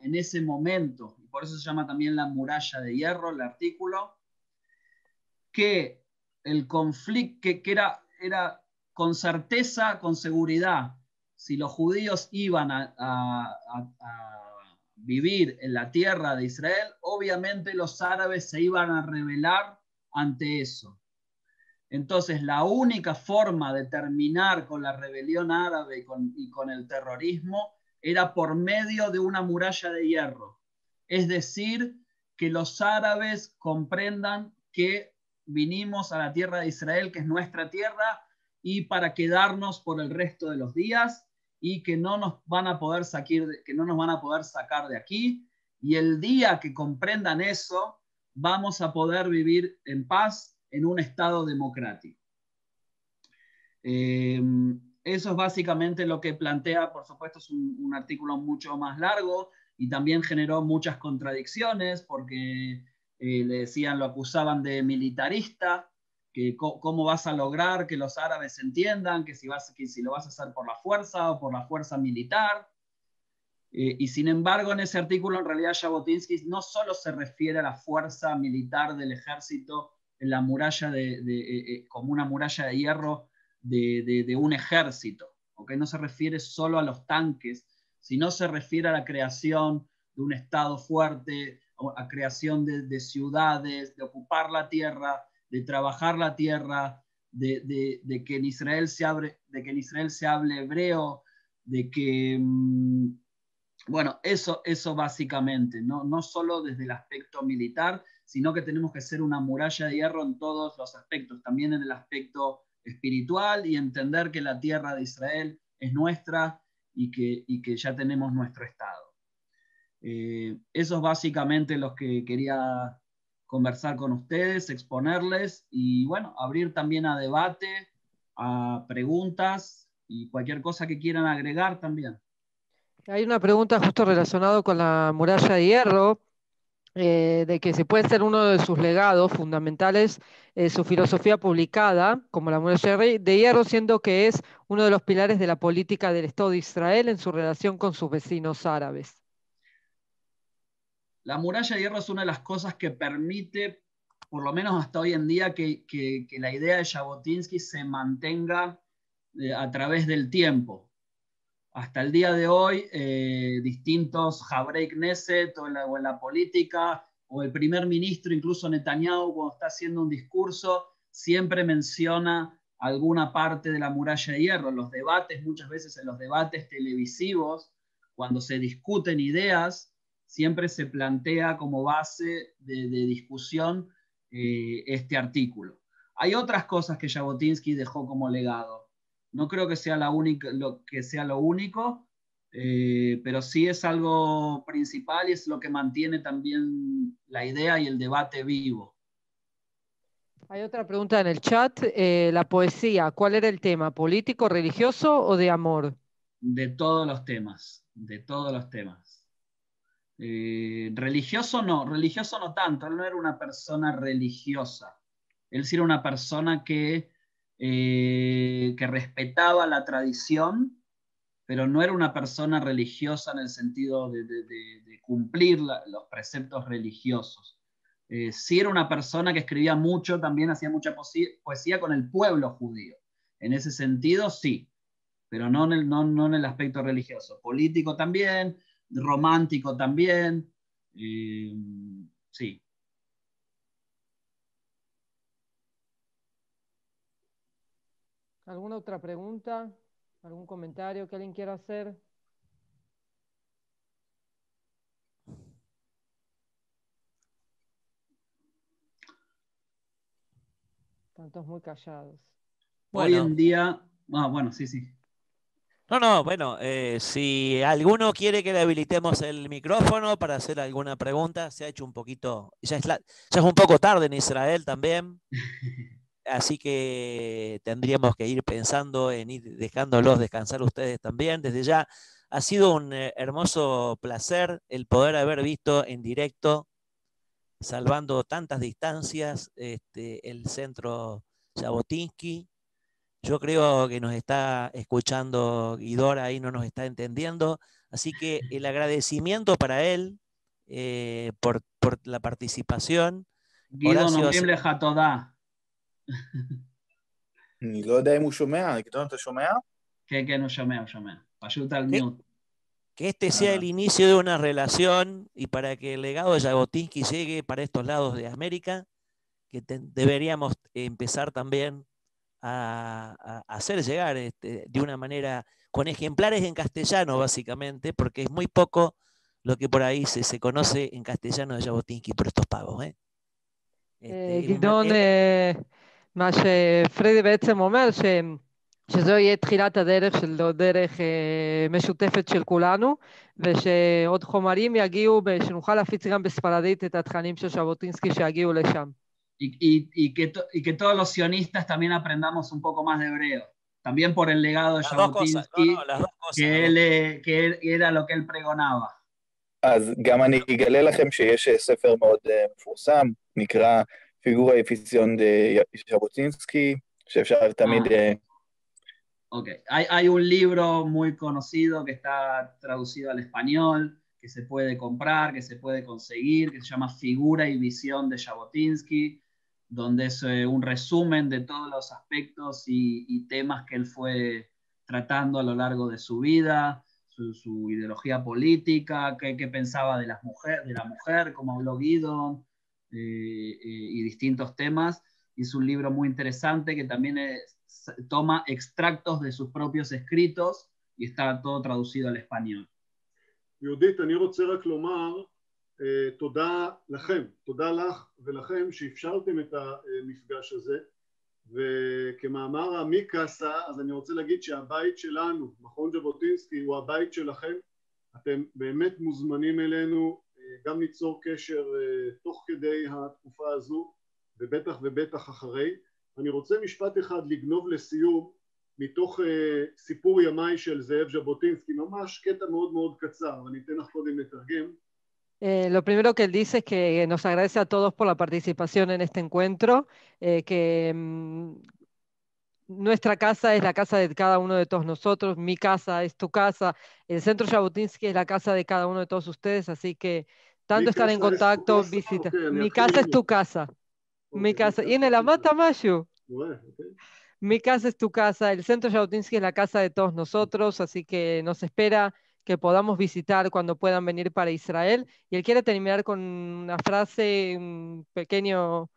en ese momento, y por eso se llama también La Muralla de Hierro, el artículo, que el conflicto, que era con certeza, con seguridad, si los judíos iban a vivir en la tierra de Israel, obviamente los árabes se iban a rebelar ante eso. Entonces, la única forma de terminar con la rebelión árabe y con el terrorismo era por medio de una muralla de hierro. Es decir, que los árabes comprendan que vinimos a la tierra de Israel, que es nuestra tierra, y para quedarnos por el resto de los días, y que no nos van a poder sacar de aquí. Y el día que comprendan eso, vamos a poder vivir en paz en un Estado democrático. Eso es básicamente lo que plantea. Por supuesto, es un artículo mucho más largo y también generó muchas contradicciones porque le decían, lo acusaban de militarista, que cómo vas a lograr que los árabes entiendan que si lo vas a hacer por la fuerza o por la fuerza militar. Y sin embargo, en ese artículo, en realidad, Jabotinsky no solo se refiere a la fuerza militar del ejército en la muralla como una muralla de hierro de un ejército, ¿okay? No se refiere solo a los tanques, sino se refiere a la creación de un Estado fuerte, a creación de ciudades, de ocupar la tierra, de trabajar la tierra, de que en Israel se hable hebreo, de que bueno, eso básicamente, no solo desde el aspecto militar, sino que tenemos que ser una muralla de hierro en todos los aspectos, también en el aspecto espiritual, y entender que la tierra de Israel es nuestra y que ya tenemos nuestro Estado. Eso es básicamente lo que quería conversar con ustedes, exponerles y bueno, abrir también a debate, a preguntas y cualquier cosa que quieran agregar también. Hay una pregunta justo relacionada con la muralla de hierro, de que se puede ser uno de sus legados fundamentales, su filosofía publicada, como la muralla de hierro, siendo que es uno de los pilares de la política del Estado de Israel en su relación con sus vecinos árabes. La muralla de hierro es una de las cosas que permite, por lo menos hasta hoy en día, que la idea de Jabotinsky se mantenga a través del tiempo. Hasta el día de hoy, distintos Habrei Knesset o en la política, o el primer ministro, incluso Netanyahu, cuando está haciendo un discurso, siempre menciona alguna parte de la muralla de hierro. Los debates, muchas veces en los debates televisivos, cuando se discuten ideas, siempre se plantea como base de discusión este artículo. Hay otras cosas que Jabotinsky dejó como legado. No creo que sea lo único, pero sí es algo principal y es lo que mantiene también la idea y el debate vivo. Hay otra pregunta en el chat. La poesía, ¿cuál era el tema? ¿Político, religioso o de amor? De todos los temas, de todos los temas. Religioso no tanto, él no era una persona religiosa. Él sí era una persona que respetaba la tradición, pero no era una persona religiosa en el sentido de cumplir los preceptos religiosos. Sí era una persona que escribía mucho, también hacía mucha poesía con el pueblo judío. En ese sentido, sí, pero no en el aspecto religioso. Político también, romántico también, sí. ¿Alguna otra pregunta? ¿Algún comentario que alguien quiera hacer? Están todos muy callados. Hoy Bueno. en día, bueno, sí. No, bueno, si alguno quiere que le habilitemos el micrófono para hacer alguna pregunta, se ha hecho un poquito, ya es un poco tarde en Israel también, así que tendríamos que ir pensando en ir dejándolos descansar ustedes también. Desde ya ha sido un hermoso placer el poder haber visto en directo, salvando tantas distancias, el centro Jabotinsky. Yo creo que nos está escuchando Guidora, ahí no nos está entendiendo. Así que el agradecimiento para él por la participación. גדעון, אומרים לך תודה. אני לא יודע אם הוא שומע, גדעון, אתה שומע? כן, הוא שומע. פשוט על מיוט. Que este sea el inicio de una relación y para que el legado de Jabotinsky llegue para estos lados de América, que deberíamos empezar también a hacer llegar de una manera, con ejemplares en castellano básicamente, porque es muy poco lo que por ahí se conoce en castellano de Jabotinsky por estos pagos. גדעון, מה שפרידי בעצם אומר, שזו יהיה תחילת הדרך של דרך משותפת של כולנו, ושעוד חומרים יגיעו, שנוכל להפיץ גם בספרדית את התכנים של ז'בוטינסקי שיגיעו לשם. Y que todos los sionistas también aprendamos un poco más de hebreo, también por el legado de Jabotinsky, que era lo que él pregonaba. אז גם אני אגלה לכם שיש ספר מאוד מפורסם, נקרא פיגורה y ficción de ז'בוטינסקי, שאפשר תמיד... Ok, hay un libro muy conocido que está traducido al español, que se puede comprar, que se puede conseguir, que se llama Figura y visión de Jabotinsky, donde es un resumen de todos los aspectos y temas que él fue tratando a lo largo de su vida, su ideología política, qué pensaba de la mujer, cómo habló Guido, y distintos temas. Y es un libro muy interesante que también toma extractos de sus propios escritos y está todo traducido al español. יהודית, אני רוצה רק לומר תודה לכם, תודה לך ולכם שאפשרתם את המפגש הזה, וכמאמר המיקסה, אז אני רוצה להגיד שהבית שלנו, מכון ז'בוטינסקי, הוא הבית שלכם. אתם באמת מוזמנים אלינו, גם ליצור קשר תוך כדי התקופה הזו, ובטח אחרי. אני רוצה משפט אחד לגנוב לסיום מתוך סיפור ימי של זאב ז'בוטינסקי, ממש קטע מאוד מאוד קצר, ואני אתן לך קודם לתרגם. Lo primero que él dice es que nos agradece a todos por la participación en este encuentro, que nuestra casa es la casa de cada uno de todos nosotros, mi casa es tu casa, el Centro Jabotinsky es la casa de cada uno de todos ustedes, así que tanto estar en contacto, visita. Mi casa es tu casa. Mi casa. Y en la mata Mayu. Mi casa es tu casa, el Centro Jabotinsky es la casa de todos nosotros, así que nos espera que podamos visitar cuando puedan venir para Israel. Y él quiere terminar con una frase, un pequeño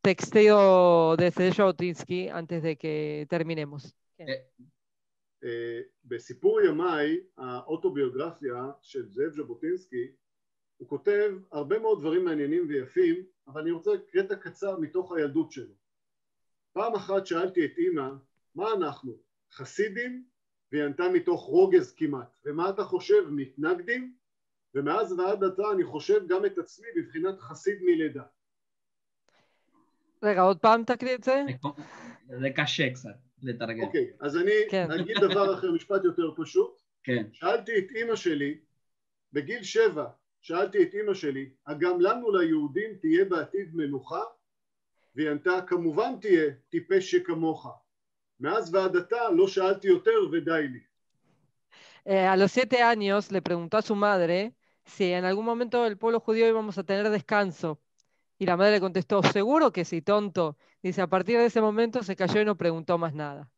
texteo de ז'בוטינסקי antes de que terminemos. בסיפור ימיי, האוטוביוגרפיה של זאב ז'בוטינסקי, הוא כותב הרבה מאוד דברים מעניינים ויפים, אבל אני רוצה קטע קצר מתוך הילדות שלו. פעם אחת שאלתי את אמא, מה אנחנו, חסידים? והיא ענתה מתוך רוגז כמעט, ומה אתה חושב, מתנגדים? ומאז ועד עתה אני חושב גם את עצמי בבחינת חסיד מלידה. רגע, עוד פעם תקריא את זה? זה קשה קצת לתרגם. אוקיי, אז אני אגיד דבר אחר, משפט יותר פשוט. כן. שאלתי את אמא שלי, בגיל 7, שאלתי את אמא שלי, הגם לנו ליהודים תהיה בעתיד מנוחה? והיא ענתה, כמובן תהיה, טיפש שכמוך. מאז ועד עתה לא שאלתי יותר ודי לי. A los 7 años le preguntó a su madre si en algún momento el pueblo judío íbamos a tener descanso. Y la madre le contestó, seguro que sí, tonto. Dice, a partir de ese momento se cayó y no preguntó más nada.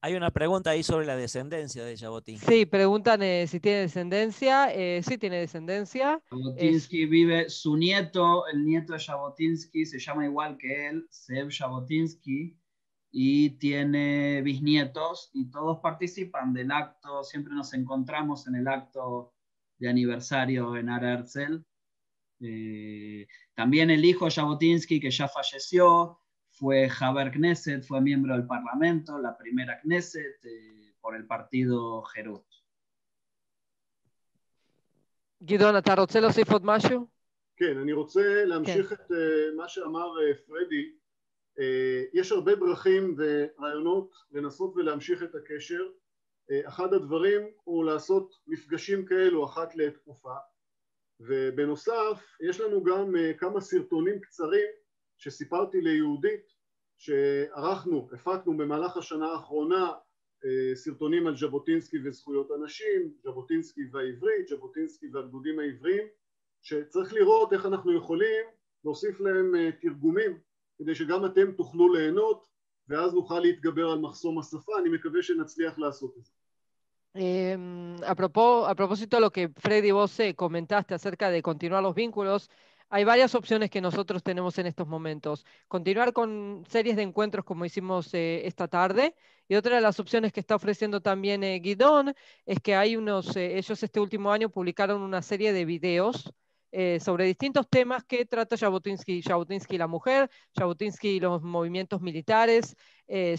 Hay una pregunta ahí sobre la descendencia de Jabotinsky. Sí, preguntan si tiene descendencia. Sí tiene descendencia. Jabotinsky vive, su nieto, el nieto de Jabotinsky, se llama igual que él, Zev Jabotinsky, y tiene bisnietos y todos participan del acto, siempre nos encontramos en el acto de aniversario en Har Herzl. También el hijo Jabotinsky, que ya falleció, fue Haber Knesset, fue miembro del Parlamento, la primera Knesset, por el partido Herut. גדעון, אתה רוצה להוסיף עוד משהו? כן, אני רוצה להמשיך את מה שאמר פרדי. יש הרבה דרכים ורעיונות לנסות ולהמשיך את הקשר. אחד הדברים הוא לעשות מפגשים כאלו אחת לתקופה, ובנוסף יש לנו גם כמה סרטונים קצרים שסיפרתי ליהודית שערכנו, הפקנו במהלך השנה האחרונה, סרטונים על ז'בוטינסקי וזכויות אנשים, ז'בוטינסקי והעברית, ז'בוטינסקי והגדודים העבריים, שצריך לראות איך אנחנו יכולים להוסיף להם תרגומים כדי שגם אתם תוכלו ליהנות ואז נוכל להתגבר על מחסום השפה. אני מקווה שנצליח לעשות את זה. A propósito de lo que Freddy vos comentaste acerca de continuar los vínculos, hay varias opciones que nosotros tenemos en estos momentos. Continuar con series de encuentros como hicimos esta tarde, y otra de las opciones que está ofreciendo también Guidón es que hay ellos este último año publicaron una serie de videos sobre distintos temas que trata Jabotinsky, Jabotinsky la mujer, Jabotinsky los movimientos militares,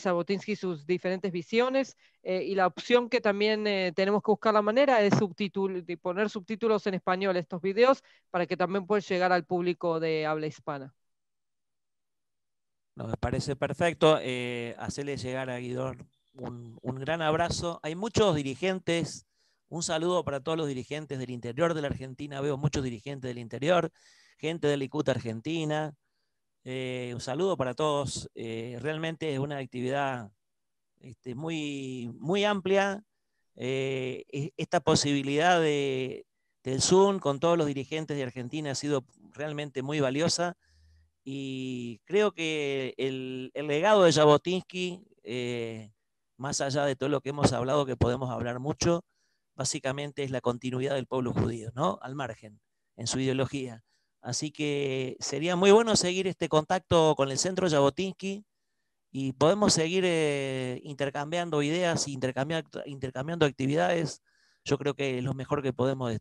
Jabotinsky sus diferentes visiones, y la opción que también tenemos que buscar la manera es de poner subtítulos en español a estos videos para que también puedan llegar al público de habla hispana. Me parece perfecto. Hacerle llegar a Guidón un gran abrazo. Hay muchos dirigentes. Un saludo para todos los dirigentes del interior de la Argentina. Veo muchos dirigentes del interior, gente de Likud Argentina. Un saludo para todos. Realmente es una actividad muy, muy amplia. Esta posibilidad del Zoom con todos los dirigentes de Argentina ha sido realmente muy valiosa. Y creo que el legado de Jabotinsky, más allá de todo lo que hemos hablado, que podemos hablar mucho, básicamente es la continuidad del pueblo judío, ¿no? Al margen, en su ideología. Así que sería muy bueno seguir este contacto con el Centro Jabotinsky y podemos seguir intercambiando ideas, intercambiando actividades. Yo creo que lo mejor que podemos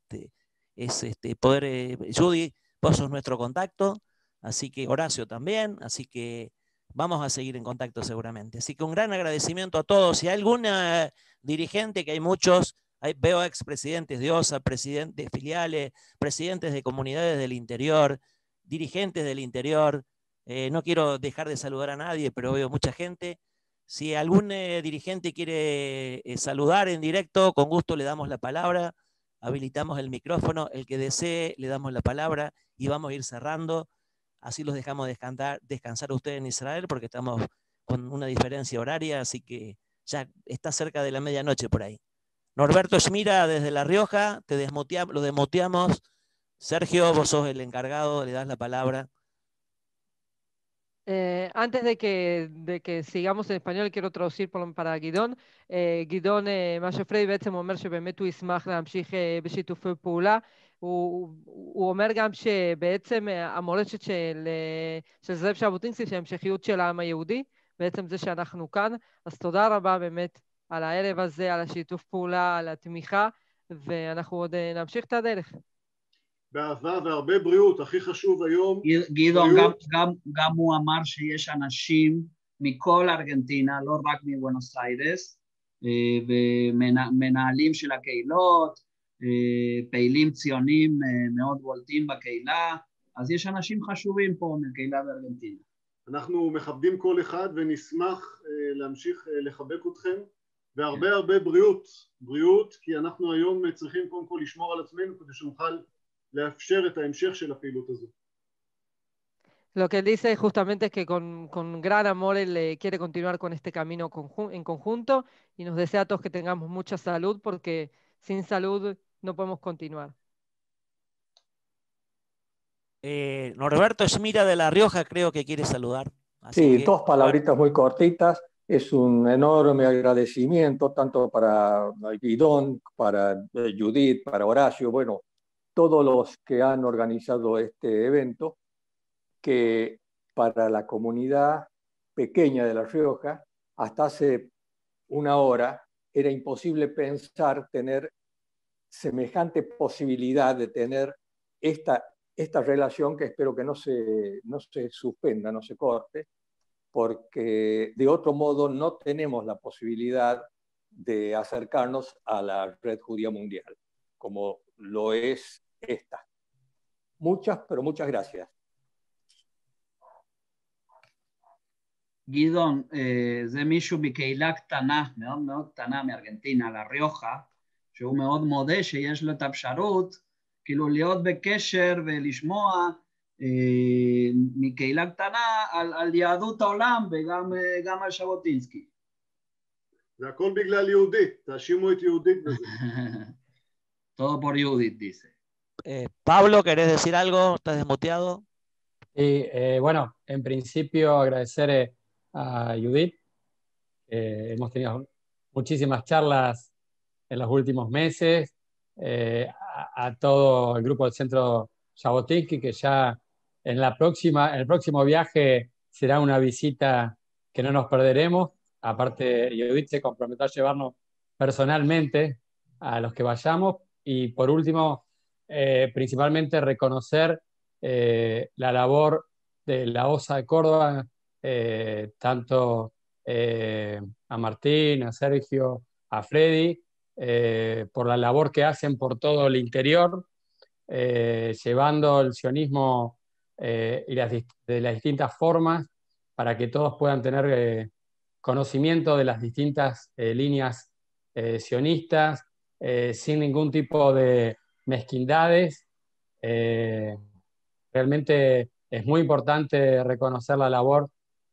es poder... Judy, vos sos nuestro contacto, así que Horacio también, así que vamos a seguir en contacto seguramente. Así que un gran agradecimiento a todos. Si hay algún dirigente, que hay muchos, veo expresidentes de OSA, presidentes de filiales, presidentes de comunidades del interior, dirigentes del interior. No quiero dejar de saludar a nadie, pero veo mucha gente. Si algún dirigente quiere saludar en directo, con gusto le damos la palabra, habilitamos el micrófono, el que desee le damos la palabra y vamos a ir cerrando. Así los dejamos descansar a ustedes en Israel, porque estamos con una diferencia horaria, así que ya está cerca de la medianoche por ahí. Norberto Schmira desde La Rioja, lo desmuteamos. Sergio, vos sos el encargado, le das la palabra. Antes de que sigamos en español, quiero traducir para גדעון. גדעון, מה שפרדי בעצם אומר שבאמת הוא ישמח להמשיך בשיתופי פעולה, הוא אומר גם שבעצם המורשת של זאב ז'בוטינסקי, שהמשכיות של העם היהודי, בעצם זה שאנחנו כאן. אז תודה רבה באמת על הערב הזה, על השיתוף פעולה, על התמיכה, ואנחנו עוד נמשיך את הדרך. באהבה והרבה בריאות, הכי חשוב היום. גדעון, גם הוא אמר שיש אנשים מכל ארגנטינה, לא רק מבואנוס איירס, ומנהלים של הקהילות, פעילים ציונים מאוד בולטים בקהילה, אז יש אנשים חשובים פה מהקהילה בארגנטינה. אנחנו מכבדים כל אחד ונשמח להמשיך לחבק אתכם, והרבה הרבה בריאות, כי אנחנו היום צריכים קודם כל לשמור על עצמנו כדי שנוכל לאפשר את ההמשך של הפעילות הזו. Lo que él dice es justamente que con gran amor él quiere continuar con este camino en conjunto y nos desea a todos que tengamos mucha salud porque sin salud no podemos continuar. Norberto Esmira de La Rioja creo que quiere saludar. Sí, dos palabritas muy cortitas. Es un enorme agradecimiento tanto para Guidón, para Judith, para Horacio, bueno, todos los que han organizado este evento, que para la comunidad pequeña de La Rioja, hasta hace una hora, era imposible pensar tener semejante posibilidad de tener esta relación que espero que no se suspenda, no se corte, porque de otro modo no tenemos la posibilidad de acercarnos a la red judía mundial, como lo es esta. Pero muchas gracias. גדעון, זה מישהו בקהילה קטנה, מאוד מאוד קטנה מארגנטינה, לה ריוחה, שהוא מאוד מודה שיש לו את האפשרות, כאילו להיות בקשר ולשמוע מקהילה קטנה על יהדות העולם וגם על ז'בוטינסקי. זה הכל בגלל יהודית, תאשימו את יהודית בזה. Todo por Judith, dice. Pablo, ¿querés decir algo? ¿Estás desmuteado? Sí, bueno, en principio agradecer a Judith. Hemos tenido muchísimas charlas en los últimos meses, a todo el grupo del Centro Zhabotinsky, que ya en el próximo viaje será una visita que no nos perderemos. Aparte, Judith se comprometió a llevarnos personalmente a los que vayamos. Y por último, principalmente reconocer la labor de la OSA de Córdoba, tanto a Martín, a Sergio, a Freddy, por la labor que hacen por todo el interior, llevando el sionismo de las distintas formas para que todos puedan tener conocimiento de las distintas líneas sionistas, sin ningún tipo de mezquindades. Realmente es muy importante reconocer la labor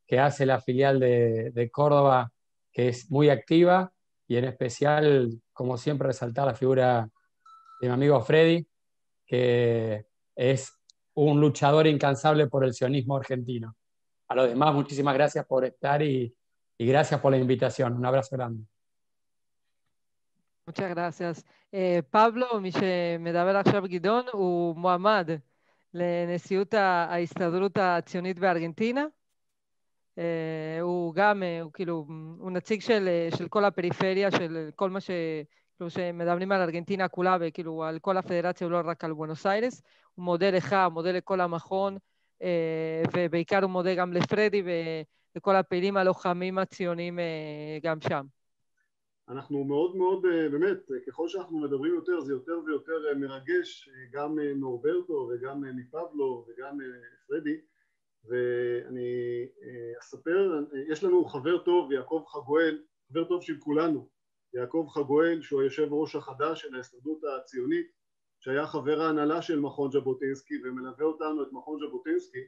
que hace la filial de Córdoba, que es muy activa, y en especial, como siempre, resaltar la figura de mi amigo Freddy, que es un luchador incansable por el sionismo argentino. A los demás, muchísimas gracias por estar y gracias por la invitación. Un abrazo grande. Muchas gracias. פבלו, מי שמדבר עכשיו גדעון, הוא מועמד לנשיאות ההסתדרות הציונית בארגנטינה. הוא גם, הוא נציג של כל הפריפריה, של כל מה שמדברים על ארגנטינה כולה, וכאילו על כל הפדרציה, ולא רק על בואנוס איירס. הוא מודה לך, מודה לכל המכון, ובעיקר הוא מודה גם לפרדי ולכל הפעילים הלוחמים הציונים גם שם. אנחנו מאוד מאוד, באמת, ככל שאנחנו מדברים יותר, זה יותר ויותר מרגש, גם נורברטו וגם מפבלו וגם פרדי, ואני אספר, יש לנו חבר טוב, יעקב חגואל, חבר טוב של כולנו, יעקב חגואל, שהוא היושב ראש החדש של ההסתדרות הציונית, שהיה חבר ההנהלה של מכון ז'בוטינסקי ומלווה אותנו את מכון ז'בוטינסקי.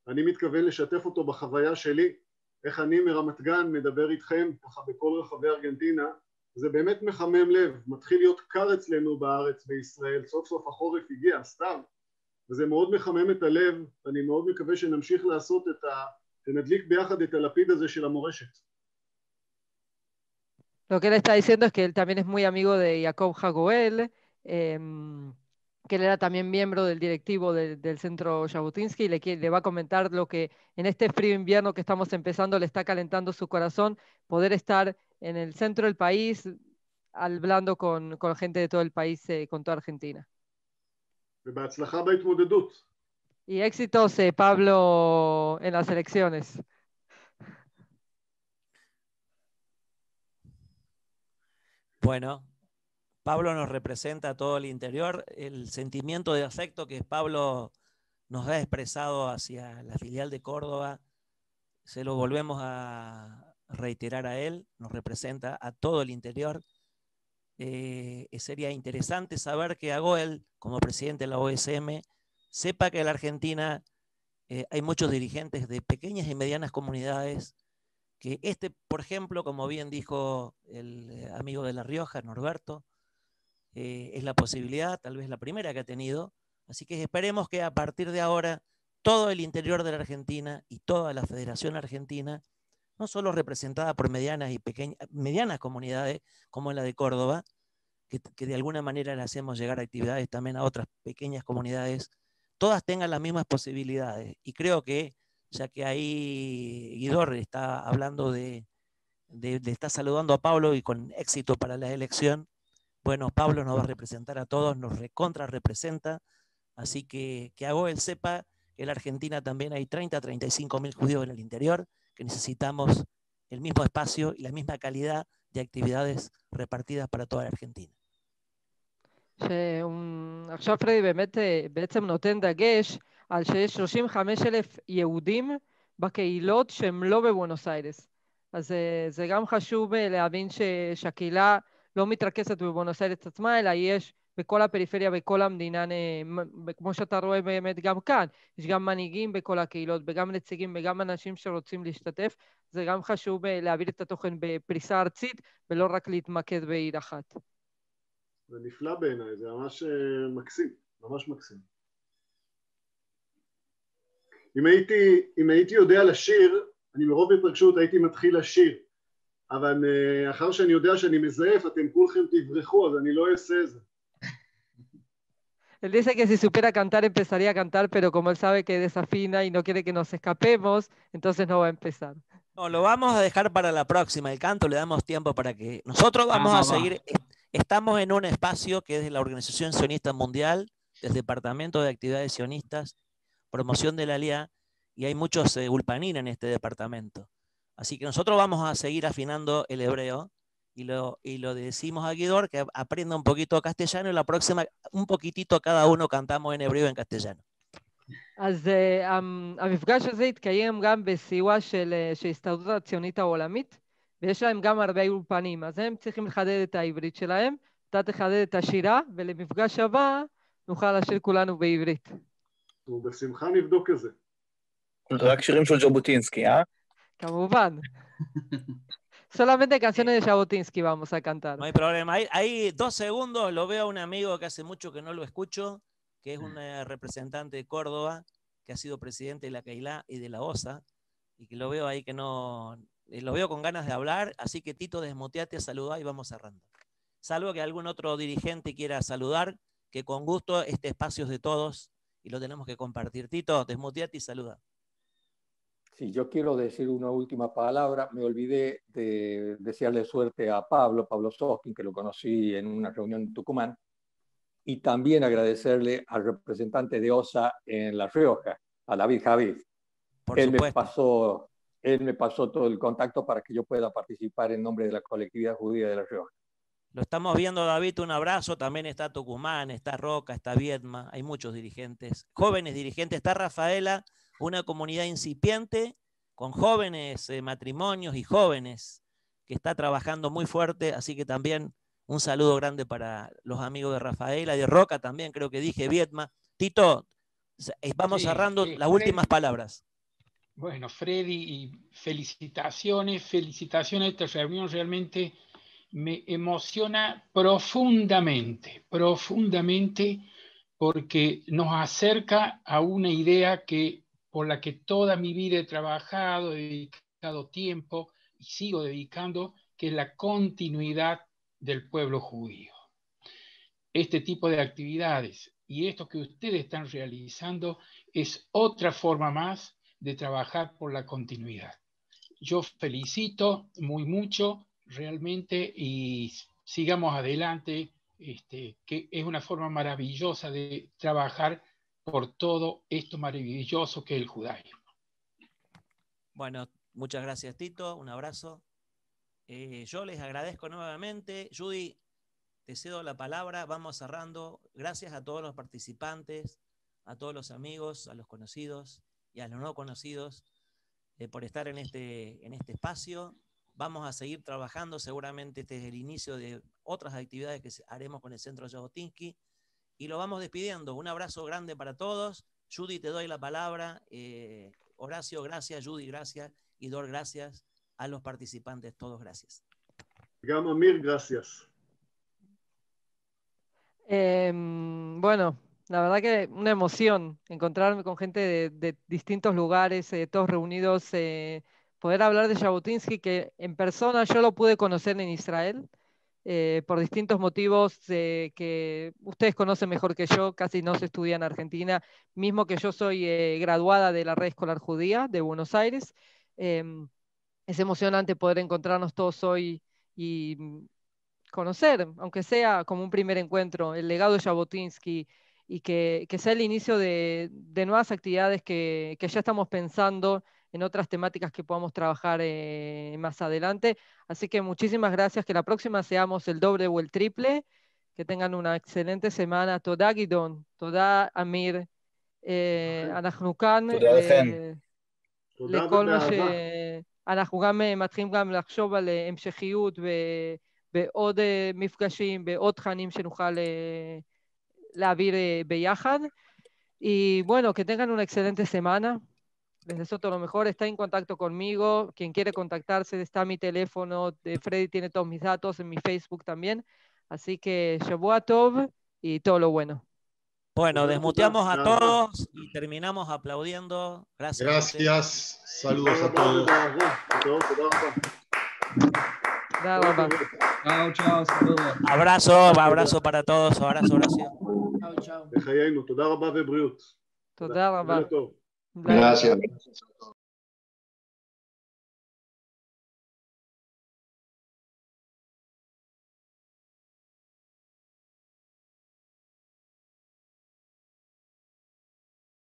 אני מתכוון לשתף אותו בחוויה שלי, איך אני מרמת גן מדבר איתכם ככה בכל רחבי ארגנטינה. זה באמת מחמם לב, מתחיל להיות קר אצלנו בארץ בישראל, סוף סוף החורף הגיע, סתם, וזה מאוד מחמם את הלב, ואני מאוד מקווה שנמשיך לעשות שנדליק ביחד את הלפיד הזה של המורשת. Lo que él está diciendo es que él también es muy amigo de Jacob Hagoel, que él era también miembro del directivo del Centro Jabotinsky, y le va a comentar lo que en este frío invierno que estamos empezando le está calentando su corazón, poder estar en el centro del país, hablando con gente de todo el país, con toda Argentina. ובהצלחה בהתמודדות. Y éxitos, Pablo, en las elecciones. Bueno, Pablo nos representa a todo el interior. El sentimiento de afecto que Pablo nos ha expresado hacia la filial de Córdoba, se lo volvemos a reiterar a él, nos representa a todo el interior. Sería interesante saber que Agoel, como presidente de la OSM, sepa que en la Argentina hay muchos dirigentes de pequeñas y medianas comunidades, que por ejemplo, como bien dijo el amigo de La Rioja, Norberto, es la posibilidad, tal vez la primera que ha tenido. Así que esperemos que a partir de ahora todo el interior de la Argentina y toda la Federación Argentina, no solo representada por medianas comunidades como la de Córdoba, que de alguna manera le hacemos llegar actividades también a otras pequeñas comunidades, todas tengan las mismas posibilidades. Y creo que, ya que ahí Guidor está hablando le está saludando a Pablo y con éxito para la elección, bueno, Pablo nos va a representar a todos, nos recontra representa, así que Agoel sepa que en la Argentina también hay 30 a 35 mil judíos en el interior, que necesitamos el mismo espacio y la misma calidad de actividades repartidas para toda la Argentina. עכשיו פרדי באמת בעצם נותן דגש על שיש 35,000 יהודים בקהילות שהם לא בבואנוס איירס. אז זה גם חשוב להבין שהקהילה לא מתרכזת בבואנוס איירס עצמה, אלא יש בכל הפריפריה, בכל המדינה, כמו שאתה רואה באמת גם כאן, יש גם מנהיגים בכל הקהילות, וגם נציגים, וגם אנשים שרוצים להשתתף. זה גם חשוב להעביר את התוכן בפריסה ארצית, ולא רק להתמקד בעיר אחת. זה נפלא בעיניי, זה ממש מקסים, ממש מקסים. אם הייתי יודע לשיר, אני מרוב התרגשות הייתי מתחיל לשיר, אבל אחר שאני יודע שאני מזייף, אתם כולכם תברחו, אז אני לא אעשה את זה. Él dice que si supiera cantar empezaría a cantar, pero como él sabe que desafina y no quiere que nos escapemos, entonces no va a empezar. No, lo vamos a dejar para la próxima. El canto le damos tiempo para que nosotros vamos a seguir. Estamos en un espacio que es de la Organización Sionista Mundial, del Departamento de Actividades Sionistas, Promoción de la Aliyá, y hay muchos ulpanín en este departamento. Así que nosotros vamos a seguir afinando el hebreo y lo decimos a Guidor que aprenda un poquito castellano, y la próxima un poquitito cada uno cantamos en hebreo y en castellano. אז המפגש הזה התקיים גם בסיוע של ההסתדרות הציונית העולמית, ויש להם גם הרבה אולפנים, אז הם צריכים לחדד את העברית שלהם, אתה תחדד את השירה, ולמפגש הבא נוכל לשיר כולנו בעברית. ובשמחה נבדוק את זה. רק שירים של ז'בוטינסקי, אה? כמובן. Solamente canciones de Jabotinsky vamos a cantar. No hay problema. Hay 2 segundos, lo veo a un amigo que hace mucho que no lo escucho, que es un representante de Córdoba, que ha sido presidente de la Keilah y de la OSA, y que lo veo ahí que no, lo veo con ganas de hablar, así que Tito, desmuteate a saludar y vamos cerrando. Salvo que algún otro dirigente quiera saludar, que con gusto este espacio es de todos y lo tenemos que compartir. Tito, desmuteate y saluda. Sí, yo quiero decir una última palabra. Me olvidé de desearle suerte a Pablo Soskin, que lo conocí en una reunión en Tucumán, y también agradecerle al representante de OSA en La Rioja, a David Javid. Él me pasó todo el contacto para que yo pueda participar en nombre de la colectividad judía de La Rioja. Lo estamos viendo, David, un abrazo. También está Tucumán, está Roca, está Viedma, hay muchos dirigentes, jóvenes dirigentes. Está Rafaela, una comunidad incipiente con jóvenes matrimonios y jóvenes que está trabajando muy fuerte, así que también un saludo grande para los amigos de Rafaela y de Roca también, creo que dije Viedma. Tito, vamos cerrando las últimas palabras. Bueno, Freddy, felicitaciones a esta reunión, realmente me emociona profundamente, porque nos acerca a una idea por la que toda mi vida he trabajado, he dedicado tiempo y sigo dedicando, que es la continuidad del pueblo judío. Este tipo de actividades y esto que ustedes están realizando es otra forma más de trabajar por la continuidad. Yo felicito mucho realmente y sigamos adelante, que es una forma maravillosa de trabajar por todo esto maravilloso que es el judaísmo. Bueno, muchas gracias, Tito, un abrazo. Yo les agradezco nuevamente. Judy, te cedo la palabra, vamos cerrando. Gracias a todos los participantes, a todos los amigos, a los conocidos y a los no conocidos por estar en este espacio. Vamos a seguir trabajando, seguramente este es el inicio de otras actividades que haremos con el Centro Jabotinsky y lo vamos despidiendo. Un abrazo grande para todos. Judy, te doy la palabra. Horacio, gracias. Judy, gracias. Y Dor, gracias. A los participantes, todos gracias. Gama Mir, gracias. Bueno, la verdad que una emoción encontrarme con gente de distintos lugares, todos reunidos, poder hablar de Jabotinsky, que en persona yo lo pude conocer en Israel, por distintos motivos que ustedes conocen mejor que yo, casi no se estudia en Argentina, mismo que yo soy graduada de la Red Escolar Judía de Buenos Aires. Es emocionante poder encontrarnos todos hoy y conocer, aunque sea como un primer encuentro, el legado de Jabotinsky y que sea el inicio de nuevas actividades que ya estamos pensando en otras temáticas que podamos trabajar más adelante. Así que muchísimas gracias, que la próxima seamos el doble o el triple, que tengan una excelente semana. Toda Gidon, toda Amir, אנחנו כאן לכל מה אנחנו גם מתחילים גם לחשוב על המשכיות בעוד מפגשים, בעוד תכנים שנוכל להעביר ביחד. Y bueno, que tengan una excelente semana. Les deseo todo lo mejor. Está en contacto conmigo. Quien quiere contactarse, está mi teléfono. Freddy tiene todos mis datos en mi Facebook también. Así que Shavua Tov y todo lo bueno. Bueno, desmuteamos a todos y terminamos aplaudiendo. Gracias. Gracias. Saludos a todos. Chao, chao, saludos. Abrazo para todos. Abrazo, Horacio. בחיינו, תודה רבה ובריאות. תודה רבה. Gracias.